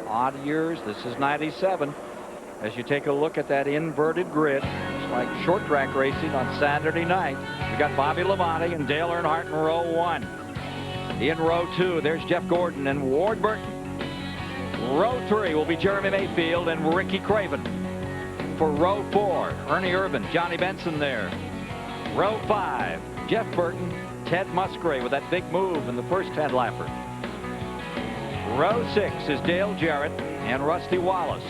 Odd years. This is 97. As you take a look at that inverted grid, it's like short track racing on Saturday night. We got Bobby Labonte and Dale Earnhardt in row 1. In row 2, there's Jeff Gordon and Ward Burton. Row 3 will be Jeremy Mayfield and Ricky Craven. For row 4, Ernie Irvin, Johnny Benson there. Row 5, Jeff Burton, Ted Musgrave with that big move in the first 10-lapper. Row 6 is Dale Jarrett and Rusty Wallace.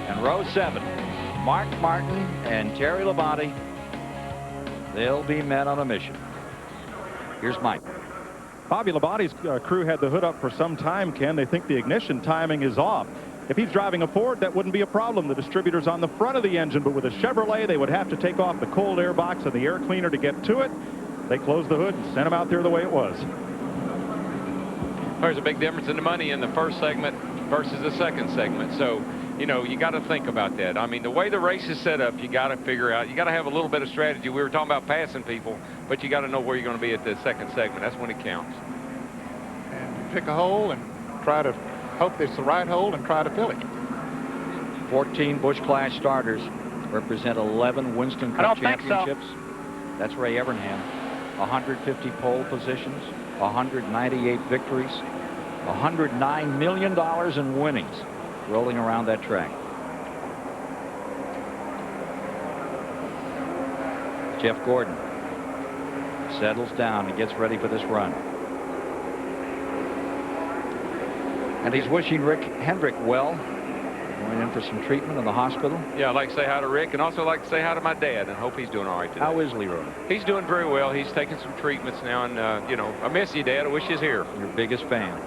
And row 7, Mark Martin and Terry Labonte. They'll be men on a mission. Here's Mike. Bobby Labonte's crew had the hood up for some time, Ken. They think the ignition timing is off. If he's driving a Ford, that wouldn't be a problem. The distributor's on the front of the engine, but with a Chevrolet, they would have to take off the cold air box and the air cleaner to get to it. They closed the hood and sent him out there the way it was. There's a big difference in the money in the first segment versus the second segment. So, you know, you got to think about that. I mean, the way the race is set up, you got to figure out, you got to have a little bit of strategy. We were talking about passing people, but you got to know where you're going to be at the second segment. That's when it counts. And you pick a hole and try to hope it's the right hole and try to fill it. 14 Busch Clash starters represent 11 Winston Cup championships. That's Ray Evernham. 150 pole positions, 198 victories, $109 million in winnings rolling around that track. Jeff Gordon settles down and gets ready for this run. And he's wishing Rick Hendrick well, going in for some treatment in the hospital. Yeah, I'd like to say hi to Rick, and also like to say hi to my dad, and hope he's doing all right today. How is Leroy? He's doing very well. He's taking some treatments now, and, you know, I miss you, Dad. I wish you was here. Your biggest fan.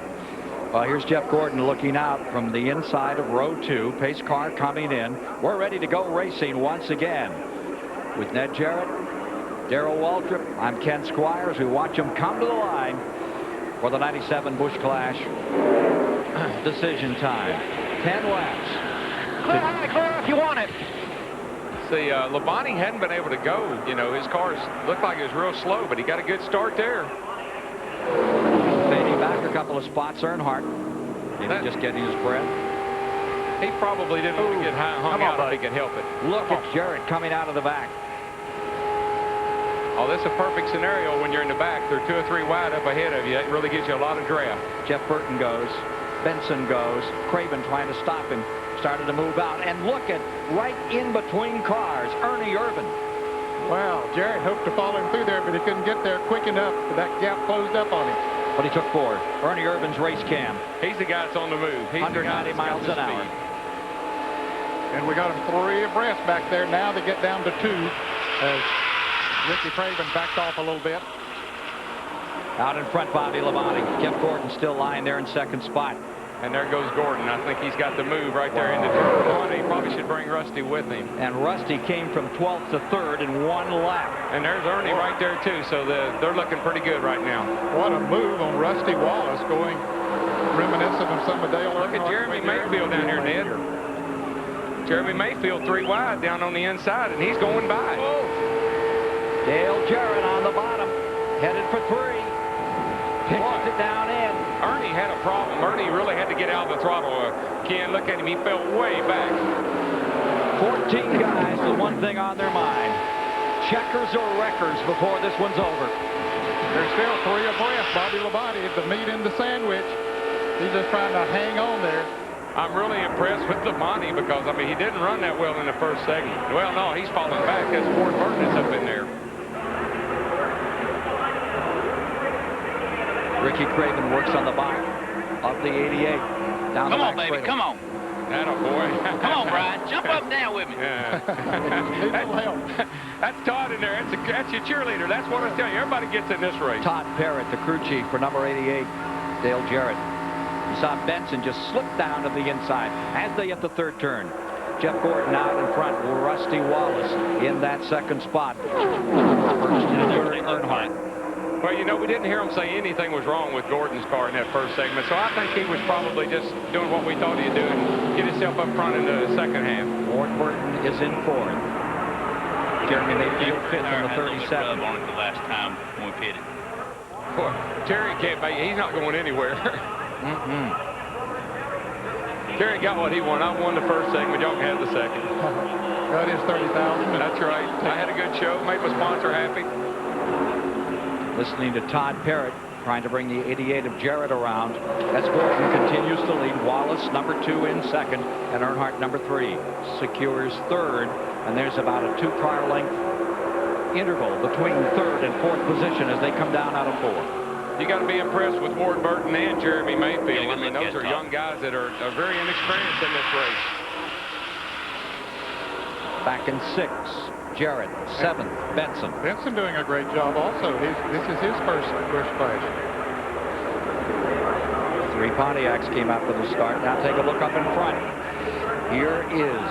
Well, here's Jeff Gordon looking out from the inside of row 2. Pace car coming in. We're ready to go racing once again. With Ned Jarrett, Darrell Waltrip, I'm Ken Squires. We watch them come to the line for the 97 Busch Clash decision time. 10 laps. Clear high, clear if you want it. the Labonte hadn't been able to go. You know, his cars looked like it was real slow, but he got a good start there. Fading back a couple of spots, Earnhardt. Maybe just getting his breath. He probably didn't want to get hung out if he could help it. Look at Jarrett coming out of the back. Oh, that's a perfect scenario when you're in the back. They're 2 or 3 wide up ahead of you. It really gives you a lot of draft. Jeff Burton goes. Benson goes. Craven trying to stop him. Started to move out. And look at right in between cars, Ernie Irvan. Wow, Jarrett hoped to follow him through there, but he couldn't get there quick enough. That gap closed up on him. But he took 4. Ernie Irvan's race cam. He's the guy that's on the move. He's 190 miles an hour. And we got them 3 abreast back there. Now they get down to 2 as Ricky Craven backed off a little bit. Out in front, Bobby Labonte. Jeff Gordon still lying there in second spot. And there goes Gordon. I think he's got the move right there into turn 1. He probably should bring Rusty with him. And Rusty came from 12th to 3rd in 1 lap. And there's Ernie right there, too. So they're looking pretty good right now. What a move on Rusty Wallace, going reminiscent of some of Dale Earnhardt. Look at Jeremy Mayfield down here, Ned. Jeremy Mayfield 3 wide down on the inside, and he's going by. Dale Jarrett on the bottom, headed for 3. Pitches it down in. Ernie had a problem. Ernie really had to get out of the throttle. Ken, look at him. He fell way back. 14 guys with one thing on their mind. Checkers or wreckers before this one's over. There's still 3 abreast. Bobby Labonte, the meat in the sandwich. He's just trying to hang on there. I'm really impressed with Labonte because, I mean, he didn't run that well in the first segment. Well, no, he's falling back. That's Ward Burton that's up in there. Ricky Craven works on the bottom of the 88. Down Come on, baby, come on. Atta boy. Come on, Brian. Jump up and down with me. Yeah. That's Todd in there. That's your cheerleader. That's what I tell you. Everybody gets in this race. Todd Parrott, the crew chief for number 88, Dale Jarrett. You saw Benson just slip down to the inside as they hit the 3rd turn. Jeff Gordon out in front. Rusty Wallace in that 2nd spot. First and 3rd, Earnhardt. Well, you know, we didn't hear him say anything was wrong with Gordon's car in that first segment, so I think he was probably just doing what we thought he'd do and get himself up front in the second half. Ward Burton is in 4th. Jeremy Mayfield 5th on the 37. On it the last time when we pitted. Boy, Terry can't make it. He's not going anywhere. Terry got what he wanted. I won the first segment. Y'all can have the second. Got his 30,000. That's right. I had a good show. Made my sponsor happy. Listening to Todd Parrott trying to bring the 88 of Jarrett around as Gordon continues to lead. Wallace number 2 in 2nd and Earnhardt number 3 secures 3rd, and there's about a 2-car length interval between 3rd and 4th position as they come down out of 4. You got to be impressed with Ward Burton and Jeremy Mayfield. I mean, those are young guys that are very inexperienced in this race. Back in 6th, Jarrett. 7th, Benson. Benson doing a great job also. This is his first Clash. 3 Pontiacs came out for the start. Now take a look up in front. Here is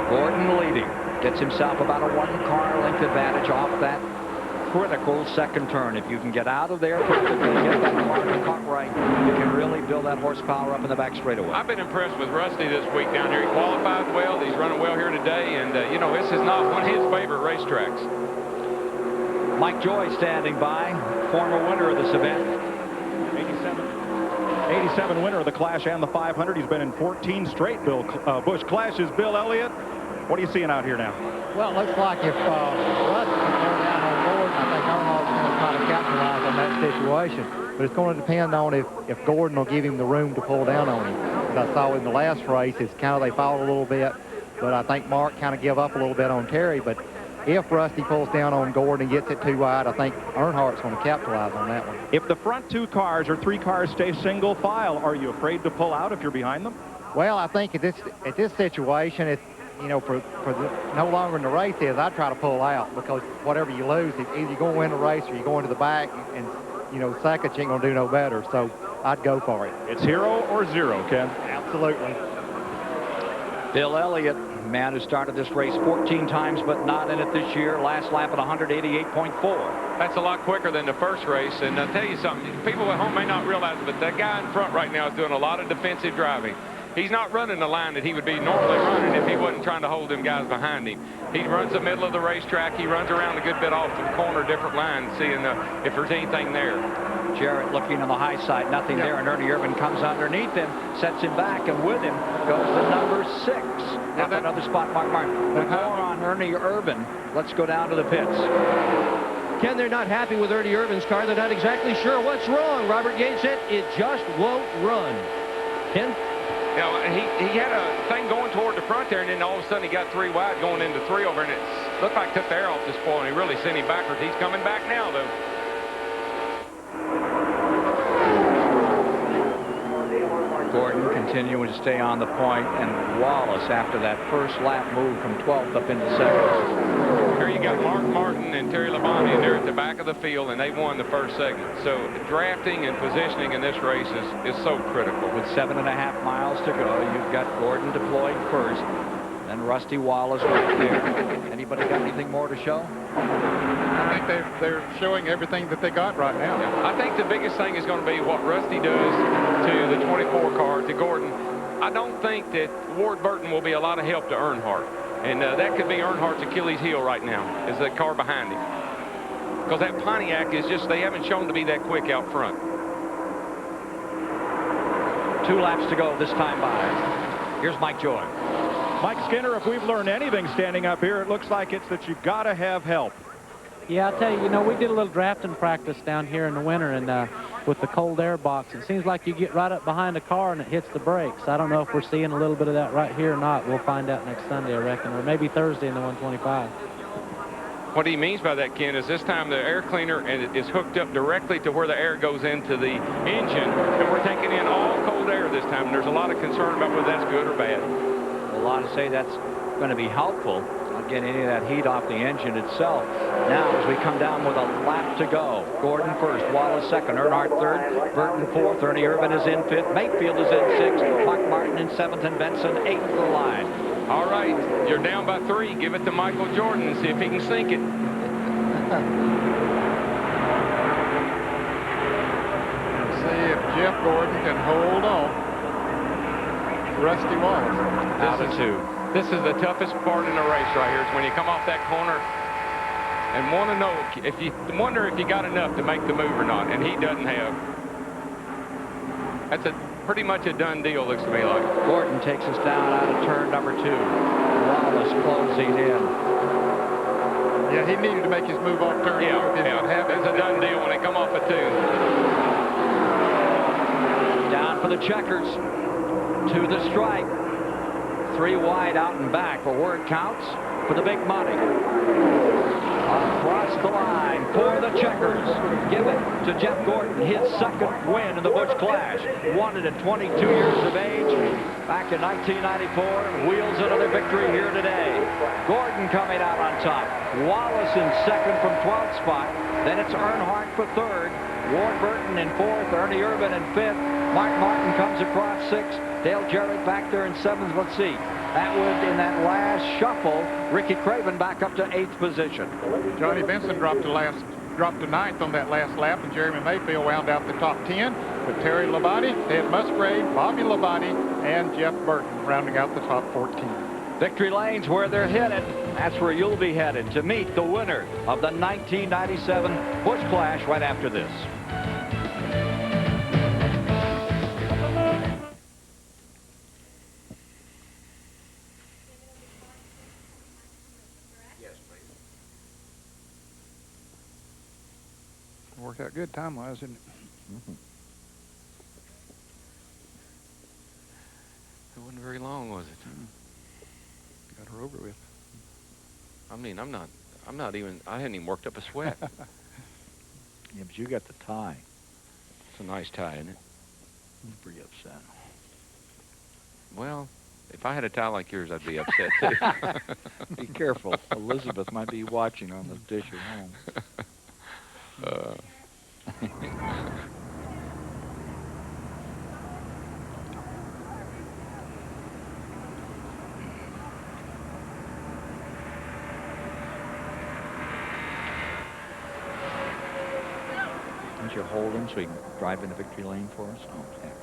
Gordon leading. Gets himself about a 1-car length advantage off that critical 2nd turn. If you can get out of there quickly and get that car caught right, you can really build that horsepower up in the back straightaway. I've been impressed with Rusty this week down here. He qualified well. He's running well here today. And, you know, this is not one of his favorite racetracks. Mike Joy standing by, former winner of this event. 87 winner of the Clash and the 500. He's been in 14 straight Busch Clashes. Bill Elliott, what are you seeing out here now? Well, it looks like if Russ can go down on Gordon, I think Earnhardt's going to try to capitalize on that situation. But it's going to depend on if Gordon will give him the room to pull down on him. As I saw in the last race, it's kind of they fought a little bit, but I think Mark kind of gave up a little bit on Terry. But if Rusty pulls down on Gordon and gets it too wide, I think Earnhardt's going to capitalize on that one. If the front 2 cars or 3 cars stay single file, are you afraid to pull out if you're behind them? Well, I think at this situation, it's, you know, for no longer in the race is, I try to pull out because whatever you lose, either you're going to win the race or you're going to the back, and, you know, second, you ain't going to do no better. So I'd go for it. It's hero or zero, Ken. Absolutely. Bill Elliott, man who started this race 14 times but not in it this year. Last lap at 188.4. That's a lot quicker than the first race. And I'll tell you something, people at home may not realize it, but that guy in front right now is doing a lot of defensive driving. he's not running the line that he would be normally running if he wasn't trying to hold them guys behind him. He runs the middle of the racetrack. He runs around a good bit off to the corner, different lines, seeing if there's anything there. Jarrett looking on the high side, nothing there, and Ernie Irvin comes underneath him, sets him back, and with him goes to number 6. Up another spot, Mark Martin. But more on Ernie Irvin. Let's go down to the pits. Ken, they're not happy with Ernie Irvin's car. They're not exactly sure what's wrong. Robert Yates said it just won't run. Ken? You know, he had a thing going toward the front there, and then all of a sudden he got 3 wide going into 3 over, and it looked like took the air off the spoil, and he really sent him backwards. He's coming back now, though. Gordon continuing to stay on the point, and Wallace, after that first lap, moved from 12th up into 2nd. Here you got Mark Martin and Terry Labonte, and they're at the back of the field, and they won the first segment. So drafting and positioning in this race is so critical. With 7.5 miles to go, you've got Gordon deployed first, then Rusty Wallace right there. Anybody got anything more to show? I think they're showing everything that they got right now. I think the biggest thing is going to be what Rusty does to the 24 car, to Gordon. I don't think that Ward Burton will be a lot of help to Earnhardt. And that could be Earnhardt's Achilles heel right now, is the car behind him. Because that Pontiac is just, they haven't shown to be that quick out front. 2 laps to go this time by. Here's Mike Joy. Mike Skinner, if we've learned anything standing up here, it looks like it's that you've got to have help. Yeah, I'll tell you, we did a little drafting practice down here in the winter, and with the cold air box, it seems like you get right up behind the car and it hits the brakes. I don't know if we're seeing a little bit of that right here or not. We'll find out next Sunday, I reckon, or maybe Thursday in the 125. What he means by that, Ken, is this time the air cleaner is hooked up directly to where the air goes into the engine, and we're taking in all cold air this time, and there's a lot of concern about whether that's good or bad. A lot to say that's going to be helpful. Not getting any of that heat off the engine itself. Now, as we come down with a lap to go, Gordon first, Wallace second, Earnhardt third, Burton fourth, Ernie Irvin is in fifth, Mayfield is in sixth, Mark Martin in seventh, and Benson eighth to the line. All right, you're down by 3. Give it to Michael Jordan and see if he can sink it. See if Jeff Gordon can hold off Rusty Wallace. Out of 2. This is the toughest part in the race right here. It's when you come off that corner and want to know if you wonder if you got enough to make the move or not, and he doesn't have. That's pretty much a done deal, looks to me like. Gordon takes us down out of turn number 2. Wallace closing in. Yeah, he needed to make his move off turn 2. It's a done deal when they come off a 2. Down for the checkers. To the stripe. 3 wide out and back for where it counts for the big money. Across the line for the checkers. Give it to Jeff Gordon, his second win in the Busch Clash. Won it at 22 years of age back in 1994. Wheels another victory here today. Gordon coming out on top. Wallace in second from 12th spot. Then it's Earnhardt for third. Ward Burton in fourth. Ernie Irvin in fifth. Mark Martin comes across sixth. Dale Jarrett back there in seventh. Let's see. That would, in that last shuffle, Ricky Craven back up to 8th position. Johnny Benson dropped to 9th on that last lap, and Jeremy Mayfield wound out the top 10 with Terry Labonte, Ted Musgrave, Bobby Labonte, and Jeff Burton rounding out the top 14. Victory lane's where they're headed. That's where you'll be headed to meet the winner of the 1997 Busch Clash right after this. Worked out good time-wise, didn't it? It wasn't very long, was it? Got her over with. I mean, I hadn't even worked up a sweat. Yeah, but you got the tie. It's a nice tie, isn't it? I'm pretty upset. Well, if I had a tie like yours, I'd be upset, too. Be careful. Elizabeth might be watching on the dish at home. Didn't you hold him so he can drive in the victory lane for us? Oh, heck.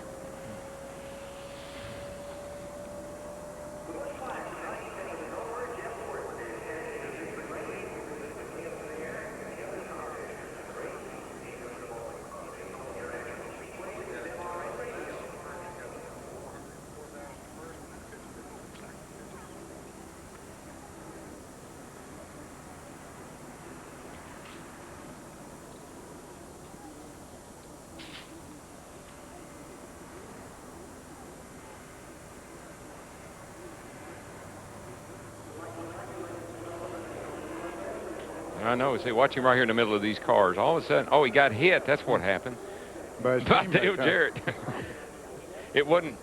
I know. See, watch him right here in the middle of these cars. All of a sudden, oh, he got hit. That's what happened. By Dale Jarrett. It wasn't.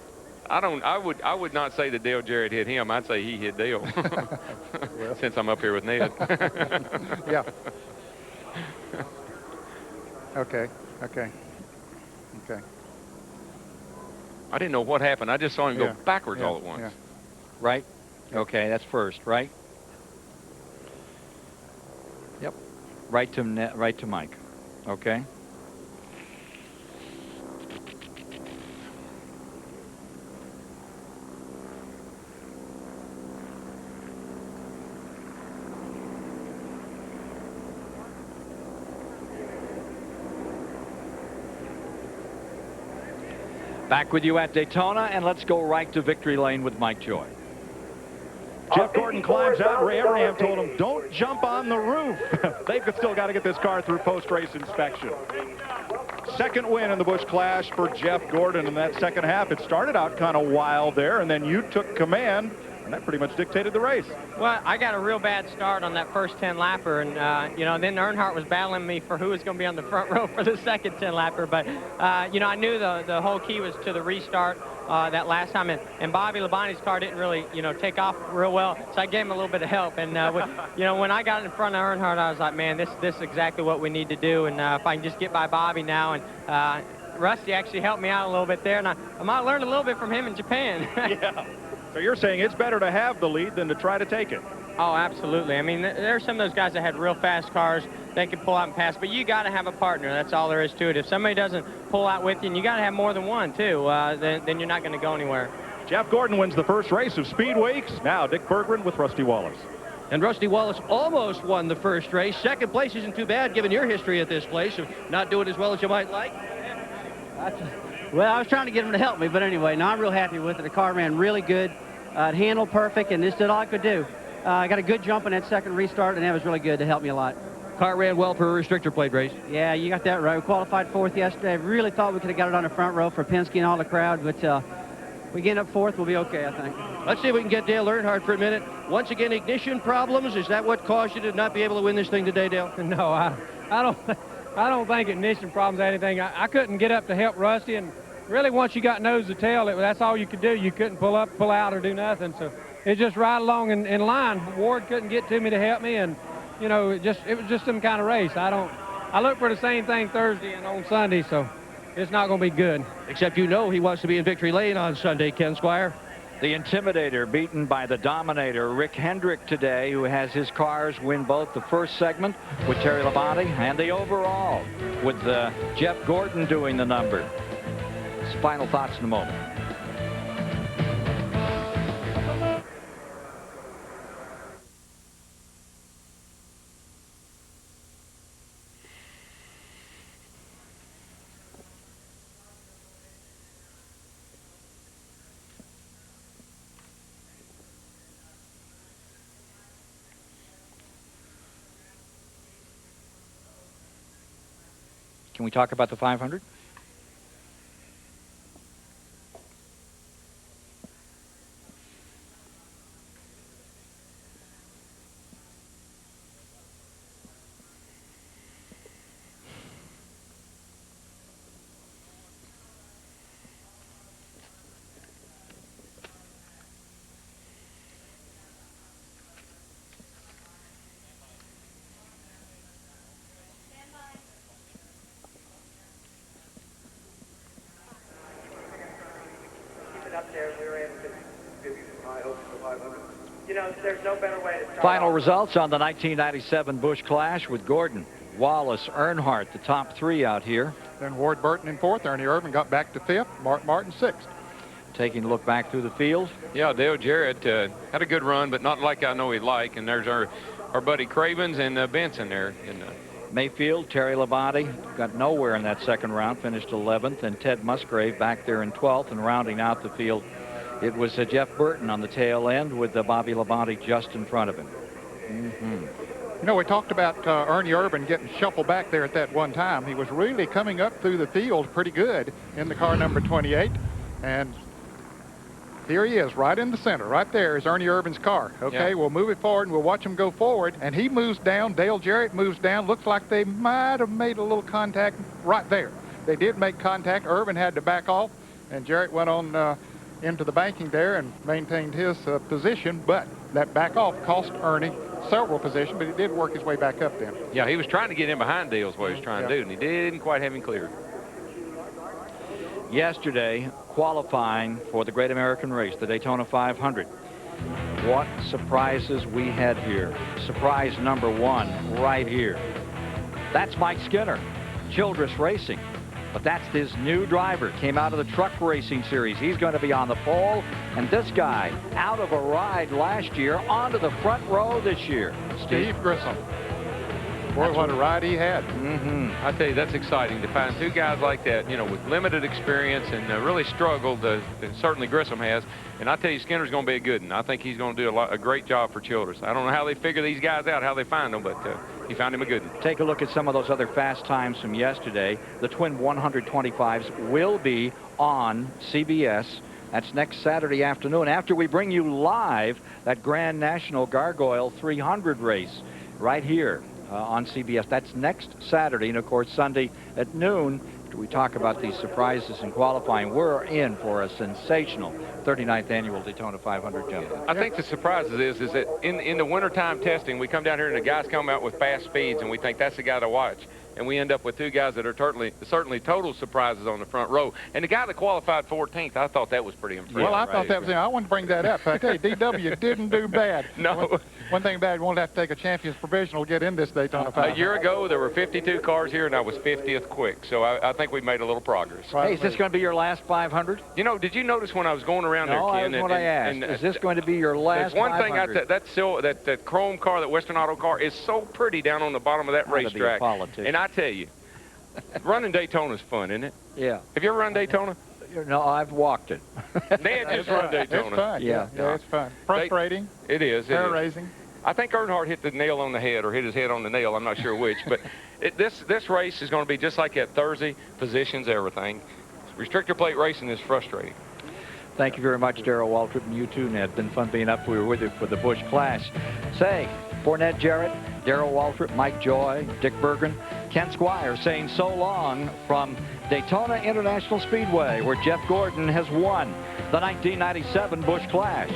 I would not say that Dale Jarrett hit him. I'd say he hit Dale. Since I'm up here with Ned. Yeah. Okay. Okay. Okay. I didn't know what happened. I just saw him go backwards all at once. Yeah. Right? Okay, that's first, right? Yep. Right to Mike. Okay. Back with you at Daytona, and let's go right to victory lane with Mike Joy. Jeff Gordon climbs out. Ray Abraham told him, don't jump on the roof. They've still got to get this car through post-race inspection. Second win in the Busch Clash for Jeff Gordon in that second half. It started out kind of wild there, and then you took command, and that pretty much dictated the race. Well, I got a real bad start on that first 10-lapper, and, you know, then Earnhardt was battling me for who was going to be on the front row for the second 10-lapper. But, you know, I knew the whole key was to the restart that last time, and Bobby Labonte's car didn't really, you know, take off real well, so I gave him a little bit of help. And, you know, when I got in front of Earnhardt, I was like, man, this is exactly what we need to do, and if I can just get by Bobby now, and Rusty actually helped me out a little bit there, and I might learn a little bit from him in Japan. Yeah. So you're saying it's better to have the lead than to try to take it? Oh, absolutely. I mean, there are some of those guys that had real fast cars. They can pull out and pass, but you got to have a partner. That's all there is to it. If somebody doesn't pull out with you, and you got to have more than one, too, then you're not going to go anywhere. Jeff Gordon wins the first race of Speedway. Now Dick Berggren with Rusty Wallace. And Rusty Wallace almost won the first race. Second place isn't too bad, given your history at this place of not doing as well as you might like. Well, I was trying to get him to help me, but anyway, no, I'm real happy with it. The car ran really good. It handled perfect, and this did all I could do. I got a good jump in that second restart, and that was really good to help me a lot. Car ran well for a restrictor plate race. Yeah, you got that right. We qualified fourth yesterday. I really thought we could have got it on the front row for Penske and all the crowd, but we get up fourth, we'll be okay, I think. Let's see if we can get Dale Earnhardt for a minute. Once again, ignition problems. Is that what caused you to not be able to win this thing today, Dale? No, I don't think ignition problems or anything. I couldn't get up to help Rusty, and really once you got nose to tail, that's all you could do. You couldn't pull up, pull out, or do nothing. So it just right along in line. Ward couldn't get to me to help me, and you know, it was just some kind of race. I look for the same thing Thursday and on Sunday, so it's not going to be good. Except you know he wants to be in victory lane on Sunday, Ken Squire. The Intimidator beaten by the Dominator, Rick Hendrick, today, who has his cars win both the first segment with Terry Labonte and the overall with Jeff Gordon doing the number. Final thoughts in a moment. Can we talk about the 500? You know, there's no better way to start. Final results on the 1997 Busch Clash with Gordon, Wallace, Earnhardt, the top three out here. Then Ward Burton in fourth. Ernie Irvin got back to fifth. Mark Martin sixth. Taking a look back through the field. Yeah, Dale Jarrett had a good run, but not like I know he'd like. And there's our buddy Cravens and Benson there. Mayfield, Terry Labonte got nowhere in that second round, finished 11th, and Ted Musgrave back there in 12th, and rounding out the field, it was Jeff Burton on the tail end with Bobby Labonte just in front of him. You know, we talked about Ernie Irvin getting shuffled back there at that one time. He was really coming up through the field pretty good in the car number 28, and Here he is, right in the center. Right there is Ernie Irvin's car. Okay, Yeah. we'll move it forward, and we'll watch him go forward. And he moves down. Dale Jarrett moves down. Looks like they might have made a little contact right there. They did make contact. Irvin had to back off, and Jarrett went on into the banking there and maintained his position. But that back off cost Ernie several positions, but he did work his way back up then. Yeah, he was trying to get in behind Dale's what he was trying to do, and he didn't quite have him cleared. Yesterday, qualifying for the Great American Race, the Daytona 500. What surprises we had here. Surprise number one right here. That's Mike Skinner, Childress Racing. But that's his new driver. Came out of the truck racing series. He's going to be on the pole. And this guy, out of a ride last year, onto the front row this year. Steve Grissom. Boy, what a ride he had. I tell you, that's exciting to find two guys like that, you know, with limited experience and really struggled, and certainly Grissom has. And I tell you, Skinner's going to be a good one. I think he's going to do a great job for Childress. I don't know how they figure these guys out, how they find them, but he found him a good one. Take a look at some of those other fast times from yesterday. The twin 125s will be on CBS. That's next Saturday afternoon after we bring you live that Grand National Gargoyle 300 race right here on CBS. That's next Saturday, and of course Sunday at noon. We talk about these surprises in qualifying. We're in for a sensational 39th annual Daytona 500 jump. I think the surprises is that in the wintertime testing, we come down here and the guys come out with fast speeds, and we think that's the guy to watch. And we end up with two guys that are certainly total surprises on the front row. And the guy that qualified 14th, I thought that was pretty impressive. Well, I thought that was, I wanted to bring that up. I tell you, DW didn't do bad. No. One thing bad, won't have to take a champion's provisional to get in this Daytona 500. A year ago, there were 52 cars here, and I was 50th quick. So I think we made a little progress. Hey, is this going to be your last 500? You know, did you notice when I was going around there, Ken? That's what I asked. Is this going to be your last 500? There's one thing, that chrome car, that Western Auto car, is so pretty down on the bottom of that racetrack. And I tell you, running Daytona's fun, isn't it? Yeah. Have you ever run Daytona? No, I've walked it. Dad just run Daytona. It's fun. Yeah, it's fun. Frustrating. It is. Hair raising. I think Earnhardt hit the nail on the head, or hit his head on the nail. I'm not sure which. But this race is going to be just like that Thursday. Positions, everything. Restrictor plate racing is frustrating. Thank you very much, Darrell Waltrip, and you too, Ned. It's been fun being up. We were with you for the Busch Clash. Say, for Ned Jarrett, Darrell Waltrip, Mike Joy, Dick Bergen, Ken Squire saying so long from Daytona International Speedway, where Jeff Gordon has won the 1997 Busch Clash.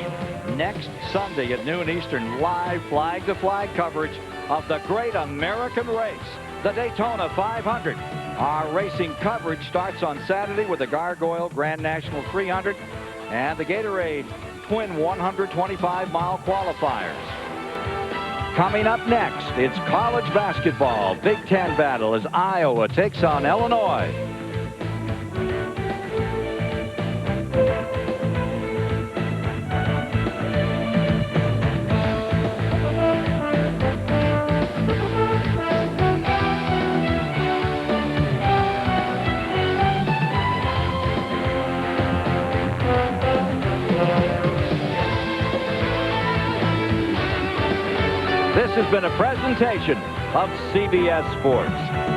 Next Sunday at noon Eastern, live flag-to-flag coverage of the Great American Race, the Daytona 500. Our racing coverage starts on Saturday with the Gargoyle Grand National 300 and the Gatorade Twin 125-mile qualifiers. Coming up next, it's college basketball. Big Ten battle as Iowa takes on Illinois. This has been a presentation of CBS Sports.